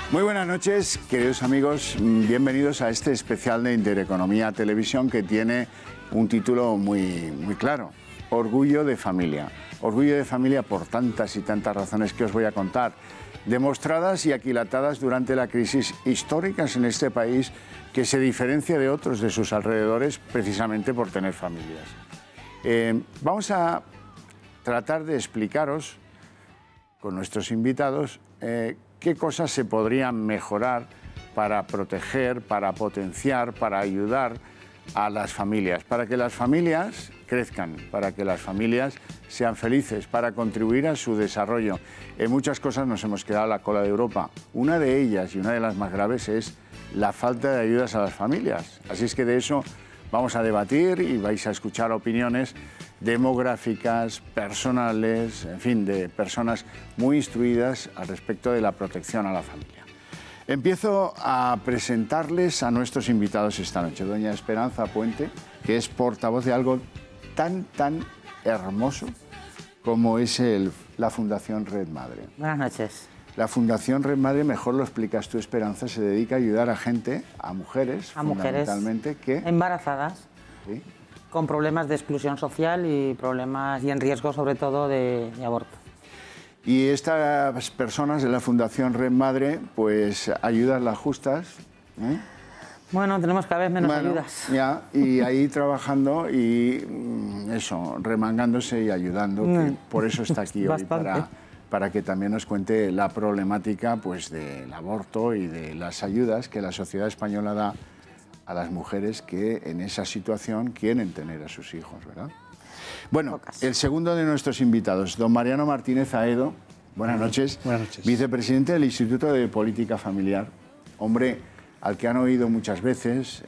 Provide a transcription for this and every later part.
Muy buenas noches, queridos amigos. Bienvenidos a este especial de Intereconomía Televisión que tiene un título muy claro. Orgullo de familia. Orgullo de familia por tantas y tantas razones que os voy a contar, demostradas y aquilatadas durante la crisis históricas en este país que se diferencia de otros de sus alrededores precisamente por tener familias. Vamos a tratar de explicaros con nuestros invitados qué cosas se podrían mejorar para proteger, para potenciar, para ayudar a las familias, para que las familias crezcan, para que las familias sean felices, para contribuir a su desarrollo. En muchas cosas nos hemos quedado a la cola de Europa. Una de ellas, y una de las más graves, es la falta de ayudas a las familias. Así es que de eso vamos a debatir y vais a escuchar opiniones demográficas, personales, en fin, de personas muy instruidas al respecto de la protección a la familia. Empiezo a presentarles a nuestros invitados esta noche. Doña Esperanza Puente, que es portavoz de algo tan hermoso como es la Fundación Red Madre. Buenas noches. La Fundación Red Madre, mejor lo explicas tú, Esperanza, se dedica a ayudar a gente, a mujeres, fundamentalmente, que... embarazadas, ¿sí?, con problemas de exclusión social y problemas y en riesgo sobre todo de aborto. Y estas personas de la Fundación Red Madre, pues ayudas las justas, ¿eh? Bueno, tenemos cada vez menos ayudas. Ya, y ahí trabajando y eso, remangándose y ayudando, que por eso está aquí hoy, para que también nos cuente la problemática pues, del aborto y de las ayudas que la sociedad española da a las mujeres que en esa situación quieren tener a sus hijos, ¿verdad? Bueno, el segundo de nuestros invitados, don Mariano Martínez Aedo, buenas noches. Buenas noches. Vicepresidente del Instituto de Política Familiar, hombre al que han oído muchas veces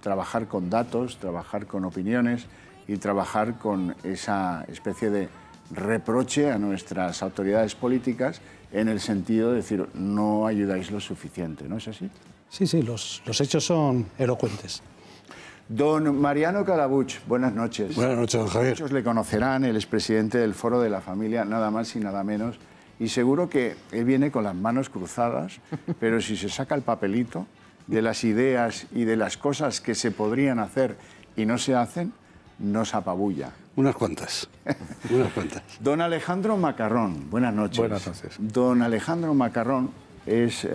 trabajar con datos, trabajar con opiniones y trabajar con esa especie de reproche a nuestras autoridades políticas en el sentido de decir, no ayudáis lo suficiente, ¿no es así? Sí, los hechos son elocuentes. Don Mariano Calabuch, buenas noches. Buenas noches, don Javier. Muchos le conocerán, él es presidente del Foro de la Familia, nada más y nada menos, y seguro que él viene con las manos cruzadas, pero si se saca el papelito de las ideas y de las cosas que se podrían hacer y no se hacen, nos apabulla. Unas cuantas, unas cuantas. Don Alejandro Macarrón, buenas noches. Buenas noches. Don Alejandro Macarrón es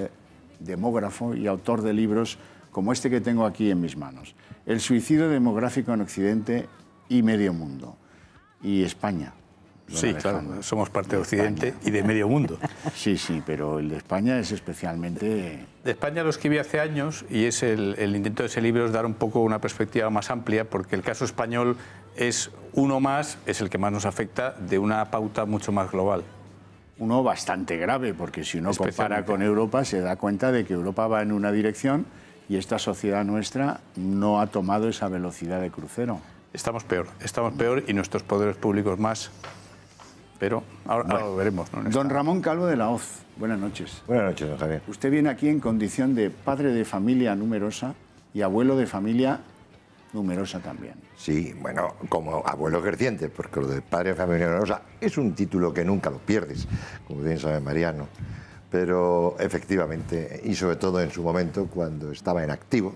demógrafo y autor de libros como este que tengo aquí en mis manos. El suicidio demográfico en Occidente y medio mundo. Y España. Sí, claro, somos parte de Occidente y de medio mundo. Sí, pero el de España es especialmente... De España lo escribí hace años y es el intento de ese libro es dar un poco una perspectiva más amplia porque el caso español es uno más, es el que más nos afecta de una pauta mucho más global. Uno bastante grave, porque si uno compara con Europa se da cuenta de que Europa va en una dirección y esta sociedad nuestra no ha tomado esa velocidad de crucero. Estamos peor y nuestros poderes públicos más, pero ahora lo veremos, ¿no? Don Ramón Calvo de la Hoz, buenas noches. Buenas noches, don Javier. Usted viene aquí en condición de padre de familia numerosa y abuelo de familia numerosa también. Sí, bueno, como abuelo creciente, porque lo de padre de familia numerosa es un título que nunca lo pierdes, como bien sabe Mariano. Pero efectivamente, y sobre todo en su momento, cuando estaba en activo,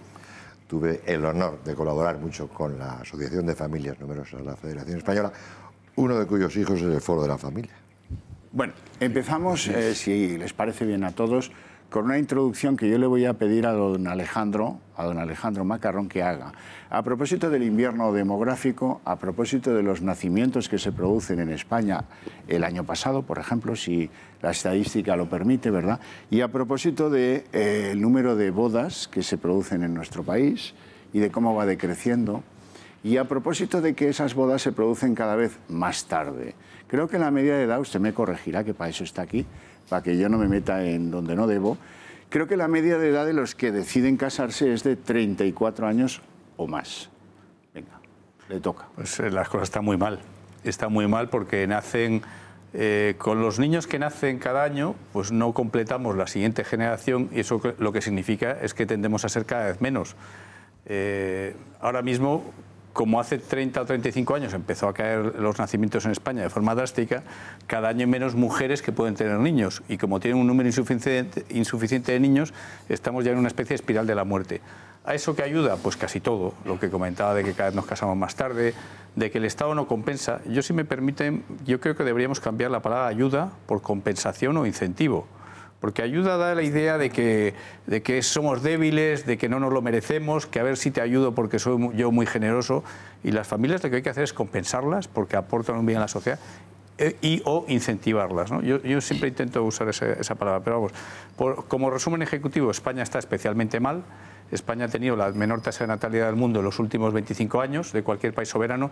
tuve el honor de colaborar mucho con la Asociación de Familias Numerosas, la Federación Española, uno de cuyos hijos es el Foro de la Familia. Bueno, empezamos, si les parece bien a todos, con una introducción que yo le voy a pedir a don Alejandro Macarrón que haga. A propósito del invierno demográfico, a propósito de los nacimientos que se producen en España el año pasado, por ejemplo, si la estadística lo permite, ¿verdad? Y a propósito del número de bodas que se producen en nuestro país y de cómo va decreciendo. Y a propósito de que esas bodas se producen cada vez más tarde, creo que la media de edad, usted me corregirá, que para eso está aquí, para que yo no me meta en donde no debo, creo que la media de edad de los que deciden casarse es de 34 años o más. Venga, le toca. Pues las cosas están muy mal. Está muy mal porque nacen... con los niños que nacen cada año, pues no completamos la siguiente generación y eso lo que significa es que tendemos a ser cada vez menos. Ahora mismo, como hace 30 o 35 años empezó a caer los nacimientos en España de forma drástica, cada año hay menos mujeres que pueden tener niños y como tienen un número insuficiente de niños, estamos ya en una especie de espiral de la muerte. ¿A eso qué ayuda? Pues casi todo, lo que comentaba de que cada vez nos casamos más tarde, de que el Estado no compensa. Yo, si me permiten, yo creo que deberíamos cambiar la palabra ayuda por compensación o incentivo. Porque ayuda da la idea de que somos débiles, de que no nos lo merecemos, que a ver si te ayudo porque soy yo muy generoso. Y las familias lo que hay que hacer es compensarlas porque aportan un bien a la sociedad o incentivarlas, ¿no? Yo siempre intento usar esa palabra, pero vamos, como resumen ejecutivo, España está especialmente mal. España ha tenido la menor tasa de natalidad del mundo en los últimos 25 años, de cualquier país soberano.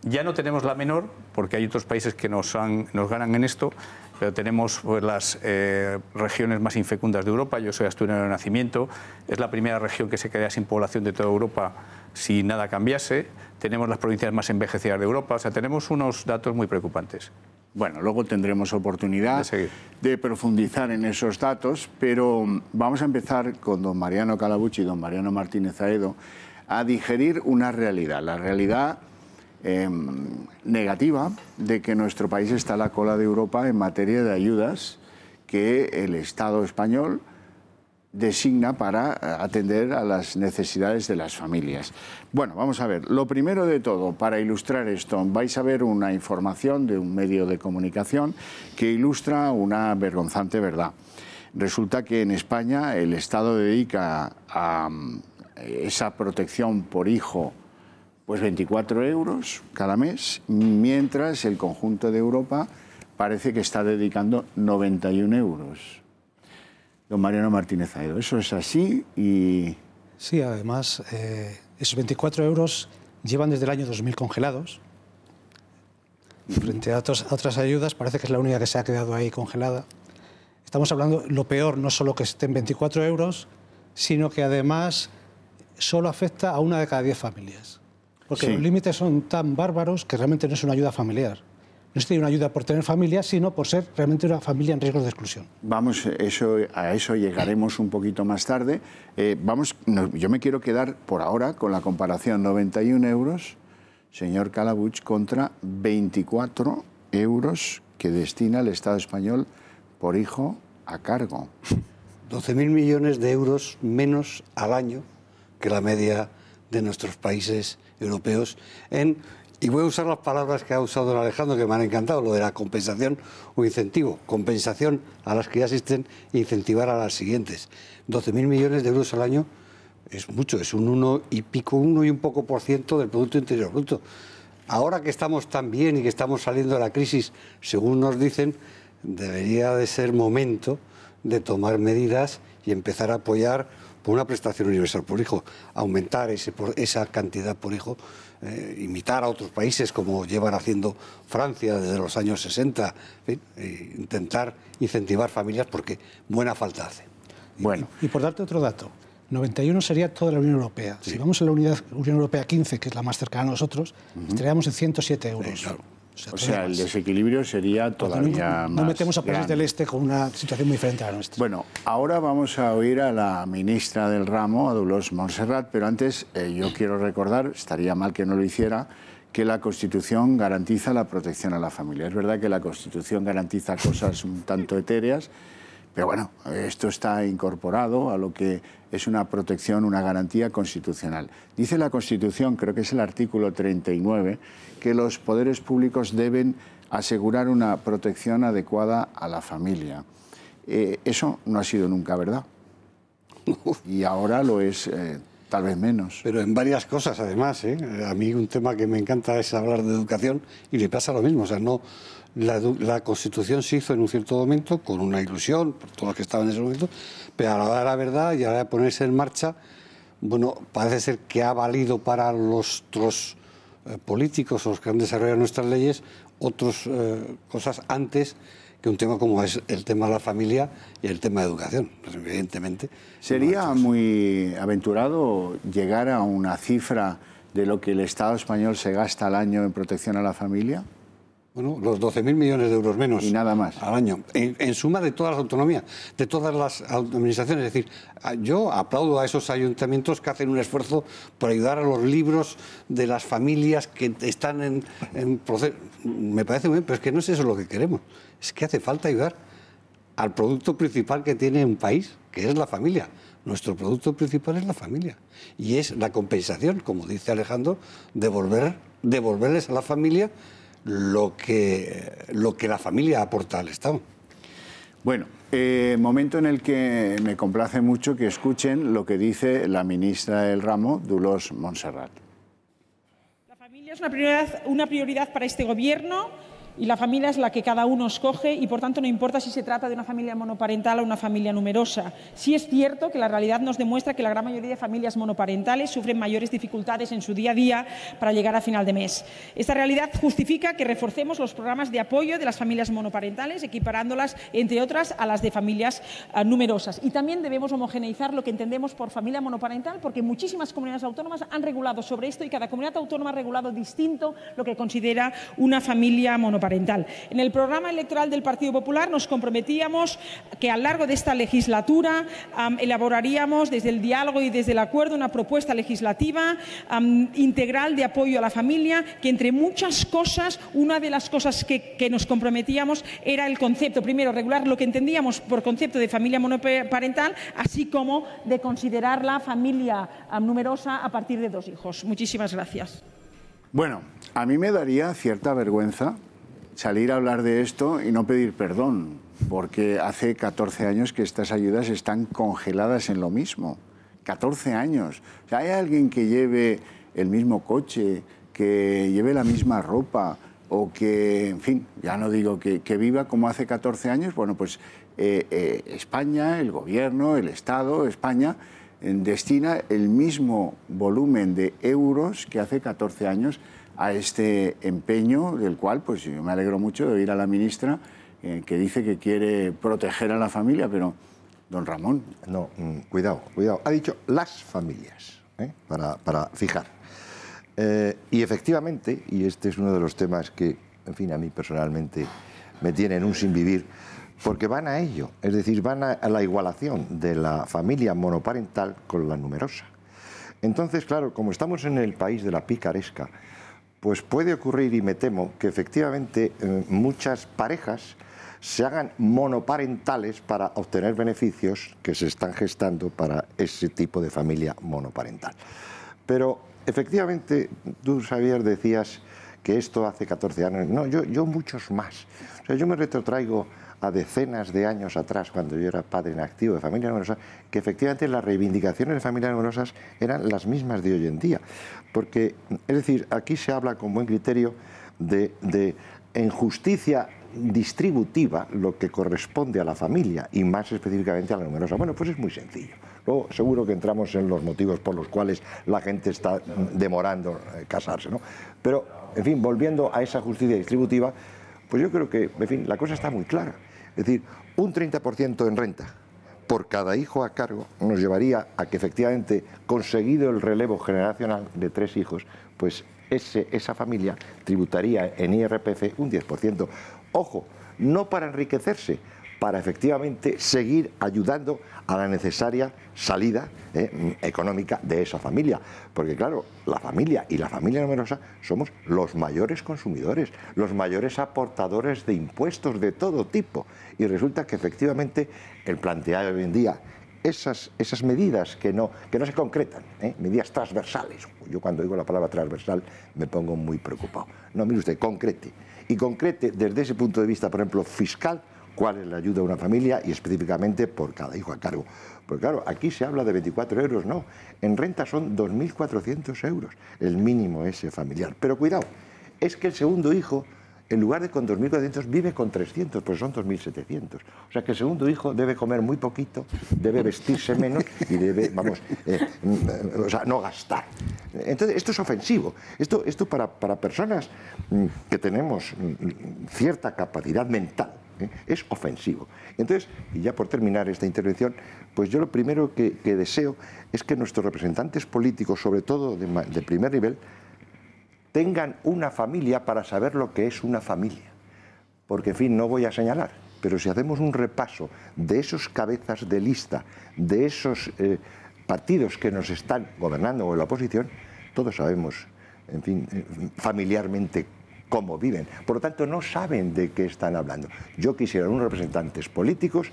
Ya no tenemos la menor, porque hay otros países que nos ganan en esto, pero tenemos pues, las regiones más infecundas de Europa. Yo soy asturiano de nacimiento, es la primera región que se queda sin población de toda Europa si nada cambiase. Tenemos las provincias más envejecidas de Europa, o sea, tenemos unos datos muy preocupantes. Bueno, luego tendremos oportunidad de profundizar en esos datos, pero vamos a empezar con don Mariano Calabuch y don Mariano Martínez Aedo a digerir una realidad, la realidad negativa de que nuestro país está a la cola de Europa en materia de ayudas que el Estado español designa para atender a las necesidades de las familias. Bueno, vamos a ver, lo primero de todo, para ilustrar esto, vais a ver una información de un medio de comunicación que ilustra una vergonzante verdad. Resulta que en España el Estado dedica a esa protección por hijo pues 24 euros cada mes, mientras el conjunto de Europa parece que está dedicando 91 euros. Don Mariano Martínez Aedo, ¿eso es así? Y... Sí, además, esos 24 euros llevan desde el año 2000 congelados. Frente a otras ayudas, parece que es la única que se ha quedado ahí congelada. Estamos hablando, lo peor, no solo que estén 24 euros, sino que además solo afecta a una de cada 10 familias. Porque sí, los límites son tan bárbaros que realmente no es una ayuda familiar. No es una ayuda por tener familia, sino por ser realmente una familia en riesgo de exclusión. Vamos, a eso llegaremos un poquito más tarde. Yo me quiero quedar por ahora con la comparación 91 euros, señor Calabuch, contra 24 euros que destina el Estado español por hijo a cargo. 12.000 millones de euros menos al año que la media de nuestros países europeos y voy a usar las palabras que ha usado don Alejandro, que me han encantado, lo de la compensación o incentivo. Compensación a las que ya existen e incentivar a las siguientes. 12.000 millones de euros al año es mucho, es un 1 y un poco por ciento del Producto Interior Bruto. Ahora que estamos tan bien y que estamos saliendo de la crisis, según nos dicen, debería de ser momento de tomar medidas y empezar a apoyar por una prestación universal por hijo, aumentar esa cantidad por hijo, imitar a otros países como llevan haciendo Francia desde los años 60, en fin, intentar incentivar familias porque buena falta hace. Bueno. Y por darte otro dato, 91 sería toda la Unión Europea. Sí. Si vamos a la Unión Europea 15, que es la más cercana a nosotros, estaríamos en 107 euros. Claro. O sea, el desequilibrio sería todavía más. No metemos a países del este con una situación muy diferente a la nuestra. Bueno, ahora vamos a oír a la ministra del ramo, a Dolors Montserrat, pero antes yo quiero recordar, estaría mal que no lo hiciera, que la Constitución garantiza la protección a la familia. Es verdad que la Constitución garantiza cosas un tanto etéreas, pero bueno, esto está incorporado a lo que es una protección, una garantía constitucional. Dice la Constitución, creo que es el artículo 39, que los poderes públicos deben asegurar una protección adecuada a la familia. Eso no ha sido nunca verdad. Y ahora lo es tal vez menos. Pero en varias cosas, además. A mí un tema que me encanta es hablar de educación y le pasa lo mismo. O sea, no... La Constitución se hizo en un cierto momento con una ilusión por todos los que estaban en ese momento, pero a la hora de la verdad y a la hora de ponerse en marcha, bueno, parece ser que ha valido para los políticos o los que han desarrollado nuestras leyes otras cosas antes que un tema como es el tema de la familia y el tema de educación, pues evidentemente. ¿Sería muy aventurado llegar a una cifra de lo que el Estado español se gasta al año en protección a la familia? Bueno, los 12.000 millones de euros menos y nada más al año, en suma de todas las autonomías, de todas las administraciones. Es decir, yo aplaudo a esos ayuntamientos que hacen un esfuerzo por ayudar a los libros de las familias que están en proceso. Me parece muy bien, pero es que no es eso lo que queremos. Es que hace falta ayudar al producto principal que tiene un país, que es la familia. Nuestro producto principal es la familia. Y es la compensación, como dice Alejandro, devolverles a la familia lo que la familia aporta al Estado. Bueno, momento en el que me complace mucho que escuchen lo que dice la ministra del ramo, Dolors Montserrat. La familia es una prioridad para este Gobierno y la familia es la que cada uno escoge y, por tanto, no importa si se trata de una familia monoparental o una familia numerosa. Sí es cierto que la realidad nos demuestra que la gran mayoría de familias monoparentales sufren mayores dificultades en su día a día para llegar a final de mes. Esta realidad justifica que reforcemos los programas de apoyo de las familias monoparentales, equiparándolas, entre otras, a las de familias numerosas. Y también debemos homogeneizar lo que entendemos por familia monoparental, porque muchísimas comunidades autónomas han regulado sobre esto y cada comunidad autónoma ha regulado distinto lo que considera una familia monoparental. En el programa electoral del Partido Popular nos comprometíamos que a lo largo de esta legislatura elaboraríamos desde el diálogo y desde el acuerdo una propuesta legislativa integral de apoyo a la familia, que entre muchas cosas, una de las cosas que nos comprometíamos era el concepto, primero, regular lo que entendíamos por concepto de familia monoparental, así como de considerar la familia numerosa a partir de 2 hijos. Muchísimas gracias. Bueno, a mí me daría cierta vergüenza salir a hablar de esto y no pedir perdón, porque hace 14 años que estas ayudas están congeladas en lo mismo. 14 años. O sea, ¿hay alguien que lleve el mismo coche, que lleve la misma ropa o que, en fin, ya no digo que viva como hace 14 años? Bueno, pues España, el Gobierno, el Estado, España, destina el mismo volumen de euros que hace 14 años a este empeño, del cual pues yo me alegro mucho de oír a la ministra que dice que quiere proteger a la familia, pero, don Ramón... No, cuidado. Ha dicho las familias, para fijar. Y efectivamente, y este es uno de los temas que, en fin, a mí personalmente me tienen un sin vivir, porque van a ello, es decir, van a la igualación de la familia monoparental con la numerosa. Entonces, claro, como estamos en el país de la picaresca, pues puede ocurrir, y me temo, que efectivamente muchas parejas se hagan monoparentales para obtener beneficios que se están gestando para ese tipo de familia monoparental. Pero efectivamente, tú, Xavier, decías que esto hace 14 años. No, yo muchos más. O sea, yo me retrotraigo a decenas de años atrás, cuando yo era padre en activo de familias numerosas, que efectivamente las reivindicaciones de familias numerosas eran las mismas de hoy en día. Porque, es decir, aquí se habla con buen criterio de injusticia distributiva, lo que corresponde a la familia y más específicamente a la numerosa. Bueno, pues es muy sencillo. Luego seguro que entramos en los motivos por los cuales la gente está demorando casarse, ¿no? Pero, en fin, volviendo a esa justicia distributiva, pues yo creo que, en fin, la cosa está muy clara. Es decir, un 30% en renta por cada hijo a cargo nos llevaría a que efectivamente, conseguido el relevo generacional de 3 hijos, pues esa familia tributaría en IRPF un 10%. Ojo, no para enriquecerse, para efectivamente seguir ayudando a la necesaria salida económica de esa familia. Porque claro, la familia y la familia numerosa somos los mayores consumidores, los mayores aportadores de impuestos de todo tipo. Y resulta que efectivamente el plantear hoy en día esas medidas que no se concretan, medidas transversales. Yo cuando digo la palabra transversal me pongo muy preocupado. No, mire usted, concrete. Y concrete desde ese punto de vista, por ejemplo, fiscal, cuál es la ayuda a una familia y específicamente por cada hijo a cargo. Porque claro, aquí se habla de 24 euros, no. En renta son 2.400 euros, el mínimo ese familiar. Pero cuidado, es que el segundo hijo en lugar de con 2.400, vive con 300, pues son 2.700. O sea que el segundo hijo debe comer muy poquito, debe vestirse menos y debe, vamos, o sea, no gastar. Entonces, esto es ofensivo. Esto para personas que tenemos cierta capacidad mental, es ofensivo. Entonces, y ya por terminar esta intervención, pues yo lo primero que deseo es que nuestros representantes políticos, sobre todo de primer nivel, tengan una familia para saber lo que es una familia. Porque, en fin, no voy a señalar, pero si hacemos un repaso de esos cabezas de lista, de esos partidos que nos están gobernando o en la oposición, todos sabemos, en fin, familiarmente cómo viven. Por lo tanto, no saben de qué están hablando. Yo quisiera unos representantes políticos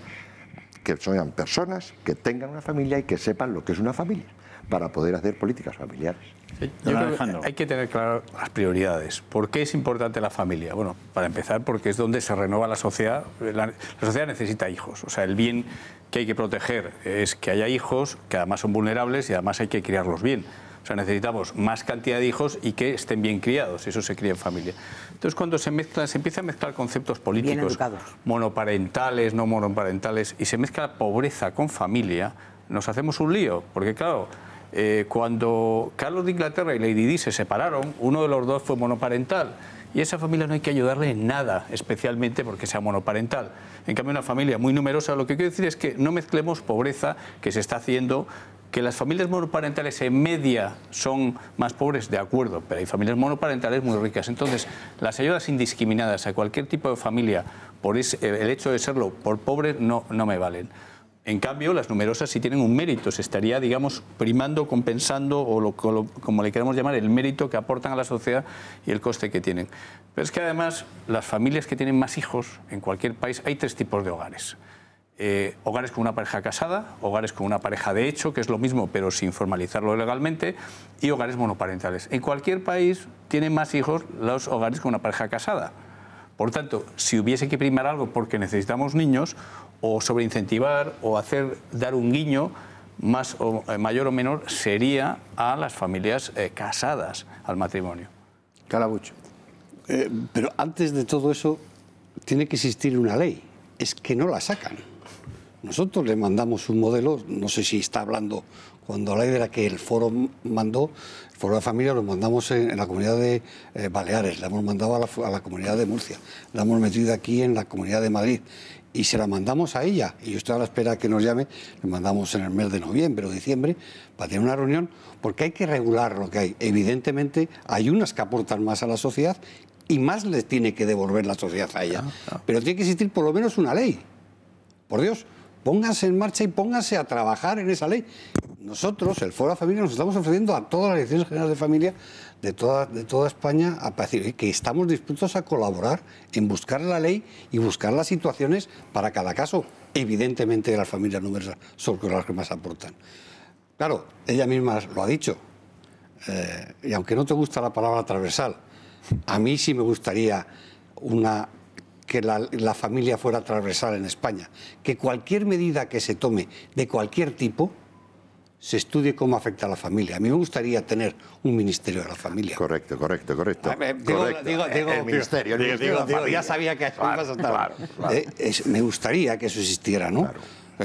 que sean personas que tengan una familia y que sepan lo que es una familia, para poder hacer políticas familiares. Sí, yo creo que hay que tener claras las prioridades. ¿Por qué es importante la familia? Bueno, para empezar, porque es donde se renueva la sociedad. La sociedad necesita hijos. O sea, el bien que hay que proteger es que haya hijos, que además son vulnerables y además hay que criarlos bien. O sea, necesitamos más cantidad de hijos y que estén bien criados. Eso se cría en familia. Entonces, cuando se empieza a mezclar conceptos políticos, monoparentales, no monoparentales, y se mezcla pobreza con familia, nos hacemos un lío. Porque, claro, cuando Carlos de Inglaterra y Lady Di se separaron, uno de los dos fue monoparental y esa familia no hay que ayudarle en nada, especialmente porque sea monoparental. En cambio, una familia muy numerosa, lo que quiero decir es que no mezclemos pobreza, que se está haciendo, que las familias monoparentales en media son más pobres, de acuerdo, pero hay familias monoparentales muy ricas. Entonces, las ayudas indiscriminadas a cualquier tipo de familia por el hecho de serlo por pobres no me valen. En cambio, las numerosas sí tienen un mérito, se estaría, digamos, primando, compensando, o como le queramos llamar, el mérito que aportan a la sociedad y el coste que tienen. Pero es que además, las familias que tienen más hijos, en cualquier país, hay tres tipos de hogares. Hogares con una pareja casada, hogares con una pareja de hecho, que es lo mismo, pero sin formalizarlo legalmente, y hogares monoparentales. En cualquier país tienen más hijos los hogares con una pareja casada. Por tanto, si hubiese que primar algo porque necesitamos niños, o sobreincentivar o dar un guiño mayor o menor, sería a las familias casadas, al matrimonio. Calabucho. Pero antes de todo eso tiene que existir una ley. Es que no la sacan. Nosotros le mandamos un modelo, no sé si está hablando cuando la ley de la que el foro mandó, el foro de familia lo mandamos en la comunidad de Baleares, la hemos mandado a la comunidad de Murcia, la hemos metido aquí en la comunidad de Madrid y se la mandamos a ella. Y yo estoy a la espera que nos llame, le mandamos en el mes de noviembre o diciembre para tener una reunión, porque hay que regular lo que hay. Evidentemente hay unas que aportan más a la sociedad y más les tiene que devolver la sociedad a ella. Pero tiene que existir por lo menos una ley. Por Dios, pónganse en marcha y pónganse a trabajar en esa ley. Nosotros, el Foro de Familia, nos estamos ofreciendo a todas las direcciones generales de familia de toda España a decir que estamos dispuestos a colaborar en buscar la ley y buscar las situaciones para cada caso. Evidentemente las familias numerosas son las que más aportan. Claro, ella misma lo ha dicho, y aunque no te gusta la palabra transversal, a mí sí me gustaría que la familia fuera transversal en España, que cualquier medida que se tome de cualquier tipo se estudie cómo afecta a la familia. A mí me gustaría tener un ministerio de la familia. Correcto. El ministerio de la familia. Ya sabía que ibas a estar. Me gustaría que eso existiera, ¿no? Claro.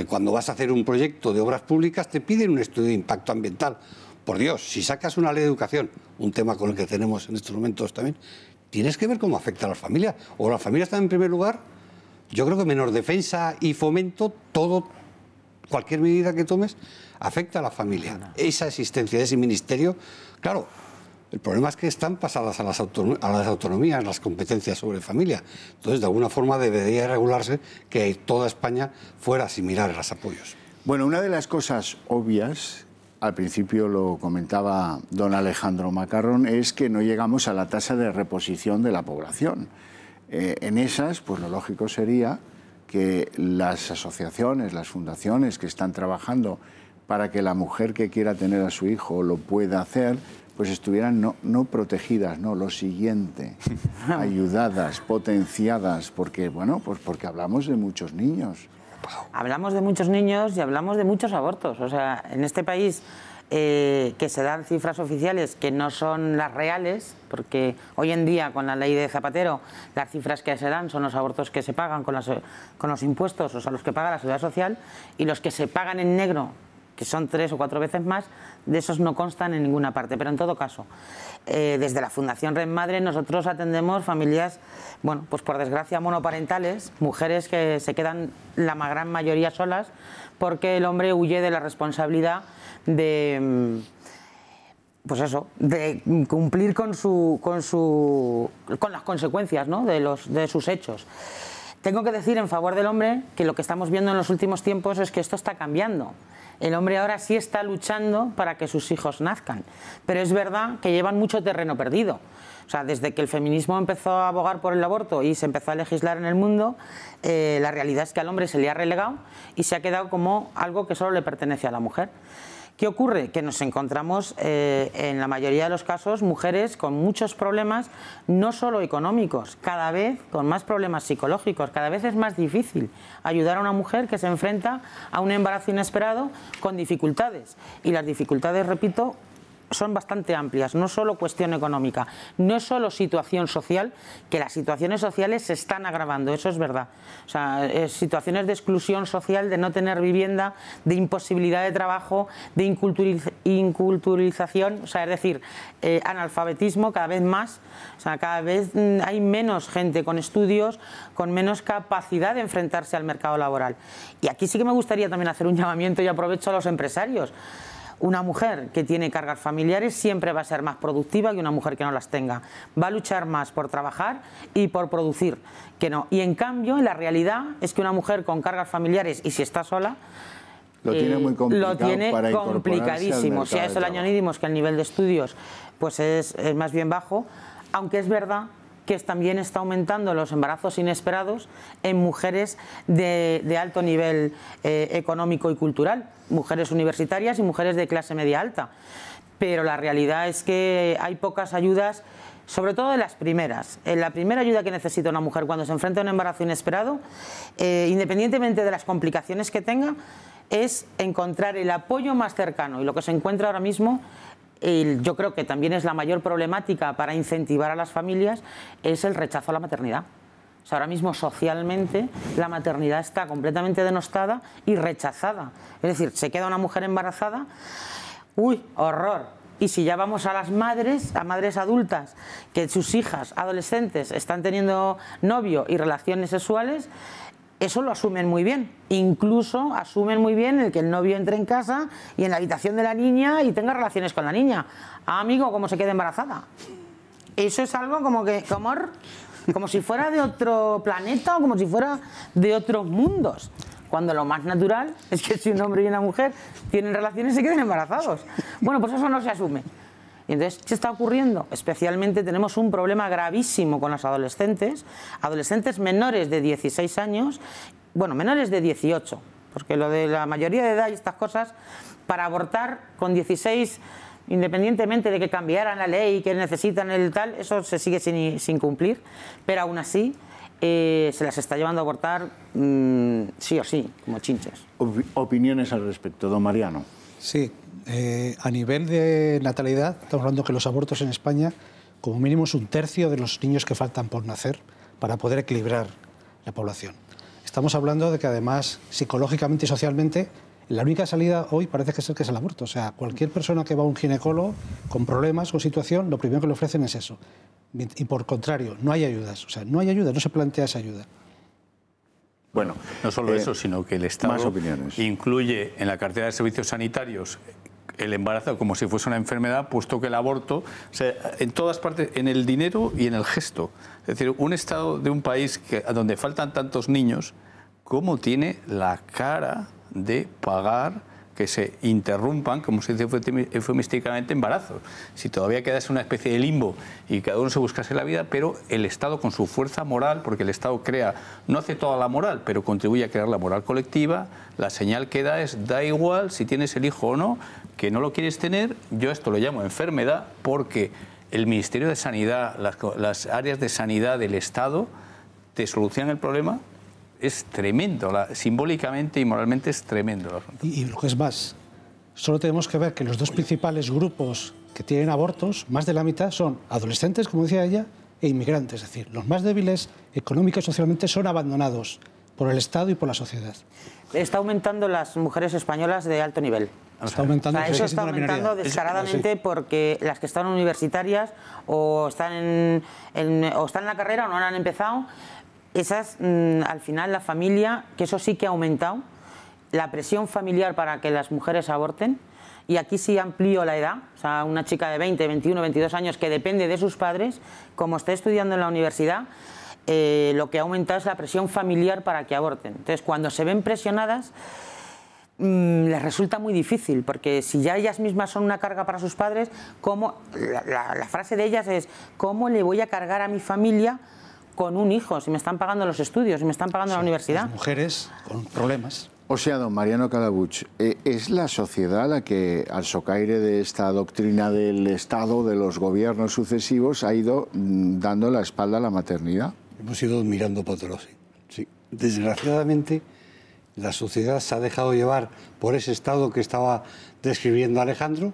Cuando vas a hacer un proyecto de obras públicas te piden un estudio de impacto ambiental. Por Dios, si sacas una ley de educación, un tema con el que tenemos en estos momentos también, tienes que ver cómo afecta a la familia. O la familia está en primer lugar. Yo creo que menor defensa y fomento, cualquier medida que tomes, afecta a la familia. Esa existencia de ese ministerio, claro, el problema es que están pasadas a las autonomías, las competencias sobre familia. Entonces, de alguna forma debería regularse que toda España fuera similar a los apoyos. Bueno, una de las cosas obvias, al principio lo comentaba don Alejandro Macarrón, es que no llegamos a la tasa de reposición de la población. En esas, pues lo lógico sería que las asociaciones, las fundaciones que están trabajando para que la mujer que quiera tener a su hijo lo pueda hacer, pues estuvieran no protegidas, no, lo siguiente, ayudadas, potenciadas, porque, bueno, pues porque hablamos de muchos niños. Hablamos de muchos niños y hablamos de muchos abortos. O sea, en este país que se dan cifras oficiales que no son las reales, porque hoy en día con la ley de Zapatero las cifras que se dan son los abortos que se pagan con los impuestos, o sea, los que paga la Seguridad Social, y los que se pagan en negro, que son 3 o 4 veces más, de esos no constan en ninguna parte. Pero en todo caso, desde la Fundación Red Madre nosotros atendemos familias, bueno, pues por desgracia monoparentales, mujeres que se quedan la gran mayoría solas porque el hombre huye de la responsabilidad de, pues eso, de cumplir con las consecuencias, ¿no?, de sus hechos. Tengo que decir en favor del hombre que lo que estamos viendo en los últimos tiempos es que esto está cambiando. El hombre ahora sí está luchando para que sus hijos nazcan, pero es verdad que llevan mucho terreno perdido. O sea, desde que el feminismo empezó a abogar por el aborto y se empezó a legislar en el mundo, la realidad es que al hombre se le ha relegado y se ha quedado como algo que solo le pertenece a la mujer. ¿Qué ocurre? Que nos encontramos en la mayoría de los casos mujeres con muchos problemas, no solo económicos, cada vez con más problemas psicológicos. Cada vez es más difícil ayudar a una mujer que se enfrenta a un embarazo inesperado con dificultades. Y las dificultades, repito, son bastante amplias, no solo cuestión económica, no es solo situación social, que las situaciones sociales se están agravando, eso es verdad. O sea, situaciones de exclusión social, de no tener vivienda, de imposibilidad de trabajo, de inculturización, o sea, es decir, analfabetismo cada vez más, o sea, cada vez hay menos gente con estudios, con menos capacidad de enfrentarse al mercado laboral. Y aquí sí que me gustaría también hacer un llamamiento y aprovecho a los empresarios. Una mujer que tiene cargas familiares siempre va a ser más productiva que una mujer que no las tenga. Va a luchar más por trabajar y por producir que no. Y en cambio, la realidad es que una mujer con cargas familiares, y si está sola, lo tiene muy complicado, lo tiene para complicadísimo. Si a eso le añadimos que el nivel de estudios pues es más bien bajo, aunque es verdad que también está aumentando los embarazos inesperados en mujeres de alto nivel económico y cultural, mujeres universitarias y mujeres de clase media alta. Pero la realidad es que hay pocas ayudas, sobre todo de las primeras. La primera ayuda que necesita una mujer cuando se enfrenta a un embarazo inesperado, independientemente de las complicaciones que tenga, es encontrar el apoyo más cercano. Y lo que se encuentra ahora mismo, yo creo que también es la mayor problemática para incentivar a las familias, es el rechazo a la maternidad. O sea, ahora mismo socialmente la maternidad está completamente denostada y rechazada. Es decir, se queda una mujer embarazada, ¡uy, horror! Y si ya vamos a las madres, a madres adultas, que sus hijas adolescentes están teniendo novio y relaciones sexuales, eso lo asumen muy bien. Incluso asumen muy bien el que el novio entre en casa y en la habitación de la niña y tenga relaciones con la niña. Ah, amigo, ¿cómo se queda embarazada? Eso es algo como que, como si fuera de otro planeta o como si fuera de otros mundos. Cuando lo más natural es que si un hombre y una mujer tienen relaciones se queden embarazados. Bueno, pues eso no se asume. Y entonces, ¿qué está ocurriendo? Especialmente tenemos un problema gravísimo con las adolescentes menores de 16 años, bueno, menores de 18, porque lo de la mayoría de edad y estas cosas, para abortar con 16, independientemente de que cambiaran la ley y que necesitan el tal, eso se sigue sin cumplir, pero aún así se las está llevando a abortar sí o sí, como chinches. ¿Opiniones al respecto, don Mariano? Sí. A nivel de natalidad, estamos hablando que los abortos en España, como mínimo es 1/3 de los niños que faltan por nacer para poder equilibrar la población. Estamos hablando de que además, psicológicamente y socialmente, la única salida hoy parece que es el aborto. O sea, cualquier persona que va a un ginecólogo con problemas o situación, lo primero que le ofrecen es eso. Y por contrario, no hay ayudas. O sea, no hay ayuda, no se plantea esa ayuda. Bueno, no solo eso, sino que el Estado más opiniones. Incluye en la cartera de servicios sanitarios el embarazo como si fuese una enfermedad, puesto que el aborto, o sea, en todas partes, en el dinero y en el gesto. Es decir, un Estado de un país donde faltan tantos niños, ¿cómo tiene la cara de pagar que se interrumpan, como se dice eufemísticamente, embarazos? Si todavía quedase una especie de limbo y cada uno se buscase la vida, pero el Estado con su fuerza moral, porque el Estado crea, no hace toda la moral, pero contribuye a crear la moral colectiva, la señal que da es, da igual si tienes el hijo o no, que no lo quieres tener, yo esto lo llamo enfermedad, porque el Ministerio de Sanidad, las áreas de sanidad del Estado, te solucionan el problema. Es tremendo, simbólicamente y moralmente es tremendo. Y lo que es más, solo tenemos que ver que los dos principales grupos que tienen abortos, más de la mitad, son adolescentes, como decía ella, e inmigrantes. Es decir, los más débiles económica y socialmente son abandonados por el Estado y por la sociedad. Está aumentando las mujeres españolas de alto nivel. Está aumentando, o sea, eso está aumentando descaradamente porque las que están universitarias o están en la carrera o no han empezado, esas al final la familia, que eso sí que ha aumentado, la presión familiar para que las mujeres aborten. Y aquí sí amplío la edad, o sea, una chica de 20, 21, 22 años que depende de sus padres, como esté estudiando en la universidad, lo que ha aumentado es la presión familiar para que aborten. Entonces, cuando se ven presionadas, les resulta muy difícil, porque si ya ellas mismas son una carga para sus padres, la frase de ellas es: ¿cómo le voy a cargar a mi familia con un hijo si me están pagando los estudios, si me están pagando la universidad? Las mujeres con problemas. O sea, don Mariano Calabuig, ¿es la sociedad la que, al socaire de esta doctrina del Estado, de los gobiernos sucesivos, ha ido dando la espalda a la maternidad? Hemos ido mirando para otro lado, sí. Desgraciadamente, la sociedad se ha dejado llevar por ese estado que estaba describiendo Alejandro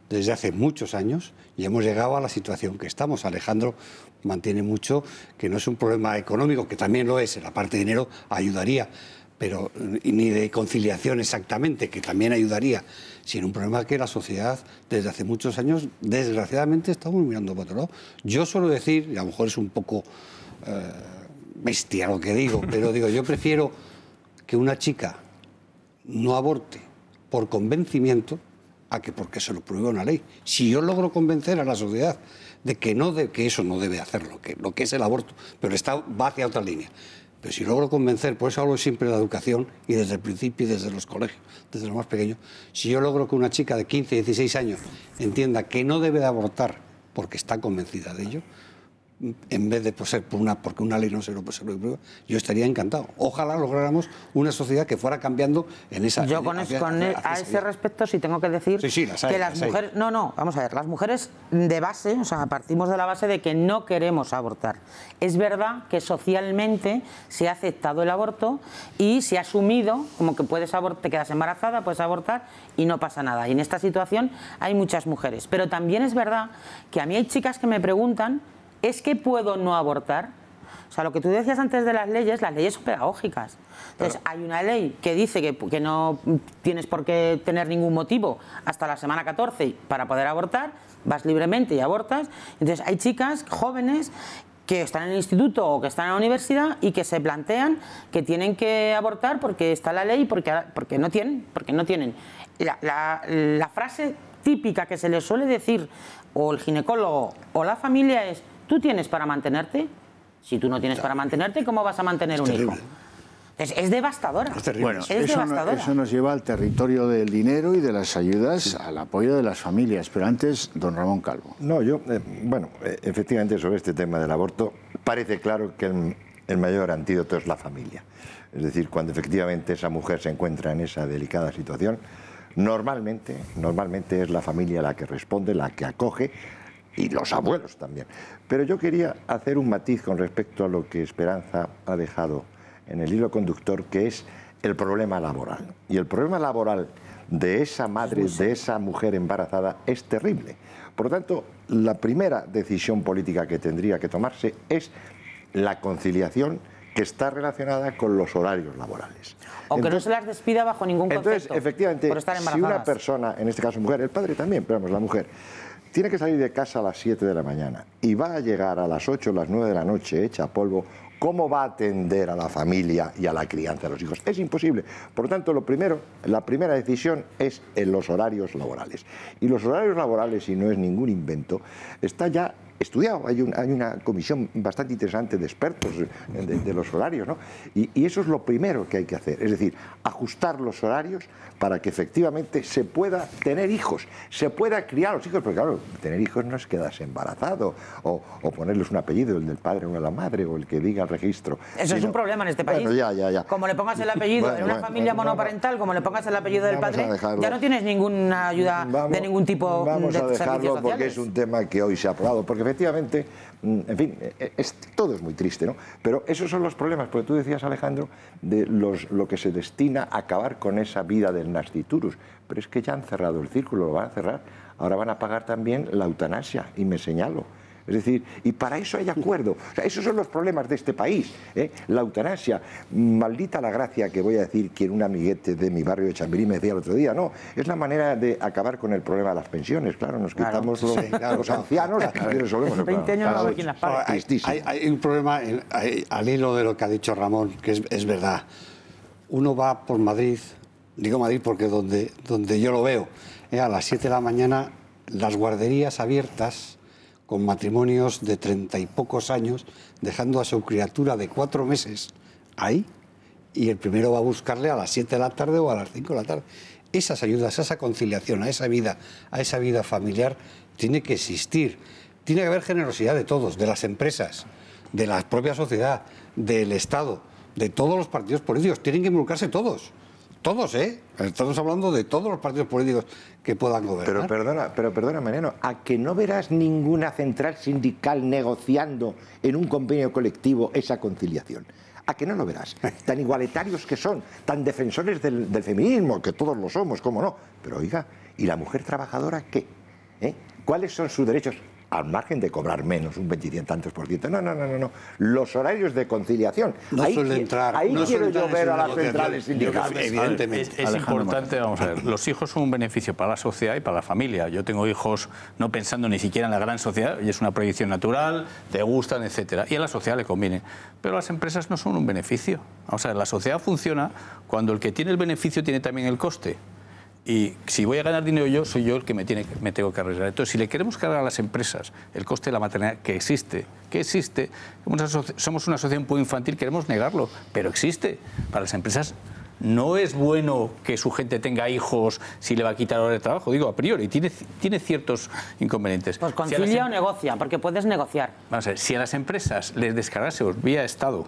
desde hace muchos años y hemos llegado a la situación que estamos. Alejandro mantiene mucho que no es un problema económico, que también lo es, en la parte de dinero ayudaría, pero ni de conciliación exactamente, que también ayudaría, sino un problema que la sociedad desde hace muchos años, desgraciadamente, estamos mirando para otro lado. Yo suelo decir, y a lo mejor es un poco bestia lo que digo, pero digo, yo prefiero que una chica no aborte por convencimiento a que porque se lo prohíbe una ley. Si yo logro convencer a la sociedad de que eso no debe hacerlo, que lo que es el aborto, pero va hacia otra línea. Pero si logro convencer, por eso hablo siempre de la educación y desde el principio y desde los colegios, desde lo más pequeño, si yo logro que una chica de 15, 16 años entienda que no debe de abortar porque está convencida de ello, en vez de porque una ley no se lo prueba, yo estaría encantado. Ojalá lográramos una sociedad que fuera cambiando en esa... Yo a ese respecto sí tengo que decir que las mujeres... No, vamos a ver, las mujeres de base, o sea, partimos de la base de que no queremos abortar. Es verdad que socialmente se ha aceptado el aborto y se ha asumido como que te quedas embarazada, puedes abortar y no pasa nada. Y en esta situación hay muchas mujeres. Pero también es verdad que a mí hay chicas que me preguntan: ¿es que puedo no abortar? O sea, lo que tú decías antes de las leyes son pedagógicas. Entonces, hay una ley que dice que no tienes por qué tener ningún motivo hasta la semana 14 para poder abortar, vas libremente y abortas. Entonces, hay chicas jóvenes que están en el instituto o que están en la universidad y que se plantean que tienen que abortar porque está la ley, porque no tienen. La frase típica que se les suele decir o el ginecólogo o la familia es: ¿tú tienes para mantenerte? Si tú no tienes para mantenerte, ¿cómo vas a mantener un hijo? Es devastadora. Bueno, eso nos lleva al territorio del dinero y de las ayudas, al apoyo de las familias. Pero antes, don Ramón Calvo. No, efectivamente, sobre este tema del aborto, parece claro que el mayor antídoto es la familia. Es decir, cuando efectivamente esa mujer se encuentra en esa delicada situación, normalmente es la familia la que responde, la que acoge, y los abuelos también. Pero yo quería hacer un matiz con respecto a lo que Esperanza ha dejado en el hilo conductor, que es el problema laboral. Y el problema laboral de esa madre, de esa mujer embarazada, es terrible. Por lo tanto, la primera decisión política que tendría que tomarse es la conciliación, que está relacionada con los horarios laborales. O que no se las despida bajo ningún concepto. Entonces, efectivamente, por estar si una persona, en este caso mujer, el padre también, pero vamos, la mujer, tiene que salir de casa a las 7 de la mañana y va a llegar a las 8 o las 9 de la noche hecha polvo, ¿cómo va a atender a la familia y a la crianza de los hijos? Es imposible. Por lo tanto, la primera decisión es en los horarios laborales. Y los horarios laborales, y no es ningún invento, está ya estudiado. Hay una comisión bastante interesante de expertos de los horarios, ¿no? Y eso es lo primero que hay que hacer. Es decir, ajustar los horarios para que efectivamente se pueda tener hijos, se pueda criar a los hijos, porque claro, tener hijos no es quedarse embarazado o ponerles un apellido, el del padre o de la madre, o el que diga el registro. Eso es un problema en este país. Bueno, ya. Como le pongas el apellido en una familia monoparental, como le pongas el apellido del padre, ya no tienes ninguna ayuda de ningún tipo de servicios sociales. Vamos a dejarlo porque es un tema que hoy se ha aprobado, porque efectivamente, en fin, todo es muy triste, ¿no? Pero esos son los problemas, porque tú decías, Alejandro, de lo que se destina a acabar con esa vida del nasciturus. Pero es que ya han cerrado el círculo, lo van a cerrar. Ahora van a pagar también la eutanasia, y me señalo. Es decir, y para eso hay acuerdo. O sea, esos son los problemas de este país, ¿eh? La eutanasia, maldita la gracia que voy a decir que un amiguete de mi barrio de Chamberí me decía el otro día, no, es la manera de acabar con el problema de las pensiones, claro, nos quitamos los ancianos y resolvemos el problema. Hay un problema al hilo de lo que ha dicho Ramón, que es verdad. Uno va por Madrid, digo Madrid porque donde yo lo veo, a las 7 de la mañana, las guarderías abiertas, con matrimonios de 30 y pocos años, dejando a su criatura de 4 meses ahí, y el primero va a buscarle a las 7 de la tarde o a las 5 de la tarde. Esas ayudas, esa conciliación, a esa vida familiar, tiene que existir. Tiene que haber generosidad de todos, de las empresas, de la propia sociedad, del Estado, de todos los partidos políticos. Tienen que involucrarse todos. Todos, ¿eh? Estamos hablando de todos los partidos políticos que puedan gobernar. Pero perdona, Mariano, ¿a que no verás ninguna central sindical negociando en un convenio colectivo esa conciliación? ¿A que no lo verás? Tan igualitarios que son, tan defensores del feminismo, que todos lo somos, cómo no. Pero oiga, ¿y la mujer trabajadora qué? ¿Cuáles son sus derechos? Al margen de cobrar menos, un 20 y tantos por ciento. No. Los horarios de conciliación. Ahí quiero yo ver a las centrales sindicales. Evidentemente. Es importante, vamos a ver, los hijos son un beneficio para la sociedad y para la familia. Yo tengo hijos no pensando ni siquiera en la gran sociedad, y es una proyección natural, te gustan, etcétera. Y a la sociedad le conviene. Pero las empresas no son un beneficio. Vamos a ver, la sociedad funciona cuando el que tiene el beneficio tiene también el coste. Y si voy a ganar dinero yo, soy yo el que me tengo que arriesgar. Entonces, si le queremos cargar a las empresas el coste de la maternidad, que existe, somos una sociedad un poco infantil, queremos negarlo, pero existe. Para las empresas no es bueno que su gente tenga hijos si le va a quitar hora de trabajo, digo, a priori, tiene ciertos inconvenientes. Pues concilia o negocia, porque puedes negociar. Vamos a ver, si a las empresas les descargásemos vía Estado,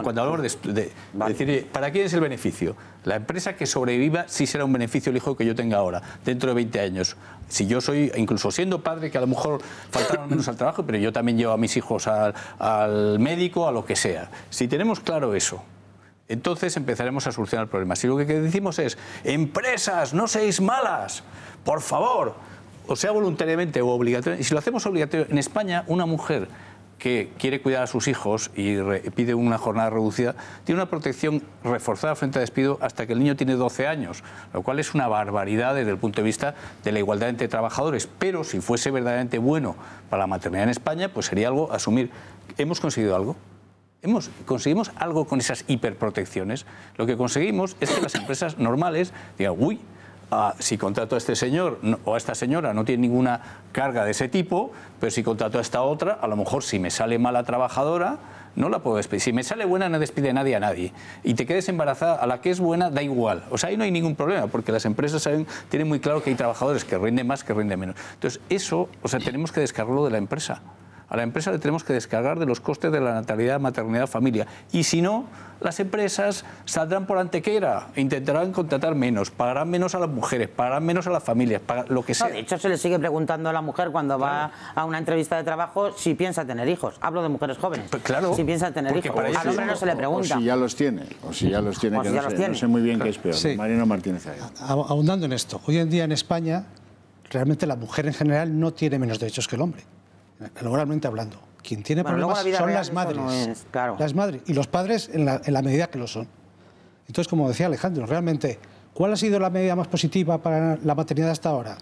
cuando hablamos de decir, ¿para quién es el beneficio? La empresa que sobreviva sí será un beneficio el hijo que yo tenga ahora, dentro de 20 años. Si yo soy, incluso siendo padre, que a lo mejor faltaron menos al trabajo, pero yo también llevo a mis hijos al médico, a lo que sea. Si tenemos claro eso, entonces empezaremos a solucionar el problema. Si lo que decimos es, empresas, no seáis malas, por favor, o sea voluntariamente o obligatoriamente. Y si lo hacemos obligatorio, en España, una mujer que quiere cuidar a sus hijos y pide una jornada reducida, tiene una protección reforzada frente a despido hasta que el niño tiene 12 años, lo cual es una barbaridad desde el punto de vista de la igualdad entre trabajadores. Pero si fuese verdaderamente bueno para la maternidad en España, pues sería algo a asumir. ¿Hemos conseguido algo? ¿Conseguimos algo con esas hiperprotecciones? Lo que conseguimos es que las empresas normales digan, uy, si contrato a este señor o a esta señora no tiene ninguna carga de ese tipo, pero si contrato a esta otra, a lo mejor si me sale mala trabajadora, no la puedo despedir. Si me sale buena, no despide nadie a nadie. Y te quedes embarazada, a la que es buena, da igual. O sea, ahí no hay ningún problema, porque las empresas tienen muy claro que hay trabajadores que rinden más, que rinden menos. Entonces, eso, tenemos que descargarlo de la empresa. A la empresa le tenemos que descargar de los costes de la natalidad, maternidad, familia. Y si no, las empresas saldrán por antequera, intentarán contratar menos, pagarán menos a las mujeres, pagarán menos a las familias, lo que sea. No, de hecho, se le sigue preguntando a la mujer cuando va a una entrevista de trabajo si piensa tener hijos. Hablo de mujeres jóvenes. Pues claro. Si piensa tener hijos. Al hombre no se le pregunta. O si ya los tiene. No sé muy bien qué es peor. Sí. Mariano Martínez. Ahondando en esto, hoy en día en España, realmente la mujer en general no tiene menos derechos que el hombre. Laboralmente hablando. Quien tiene problemas son las madres. No es, claro. Las madres y los padres en la medida que lo son. Entonces, como decía Alejandro, realmente, ¿cuál ha sido la medida más positiva para la maternidad hasta ahora?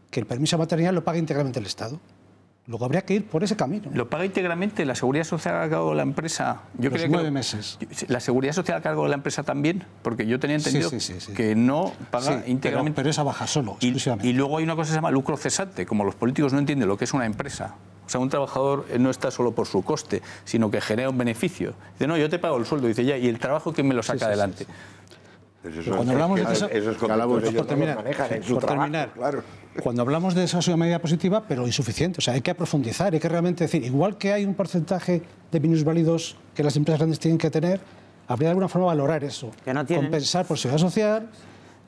Que el permiso de maternidad lo pague íntegramente el Estado. Luego habría que ir por ese camino. ¿Lo paga íntegramente la Seguridad Social a cargo de la empresa? Yo creo 9 meses. ¿La Seguridad Social a cargo de la empresa también? Porque yo tenía entendido que no paga íntegramente. Pero esa baja solo, exclusivamente. Y luego hay una cosa que se llama lucro cesante. Como los políticos no entienden lo que es una empresa. O sea, un trabajador no está solo por su coste, sino que genera un beneficio. Dice, no, yo te pago el sueldo. Dice, ya, ¿y el trabajo quién me lo saca adelante? Cuando hablamos de eso, cuando hablamos de esa es una medida positiva, pero insuficiente. O sea, hay que profundizar, hay que realmente decir, igual que hay un porcentaje de minusválidos que las empresas grandes tienen que tener, habría de alguna forma valorar eso. Que no compensar por seguridad social,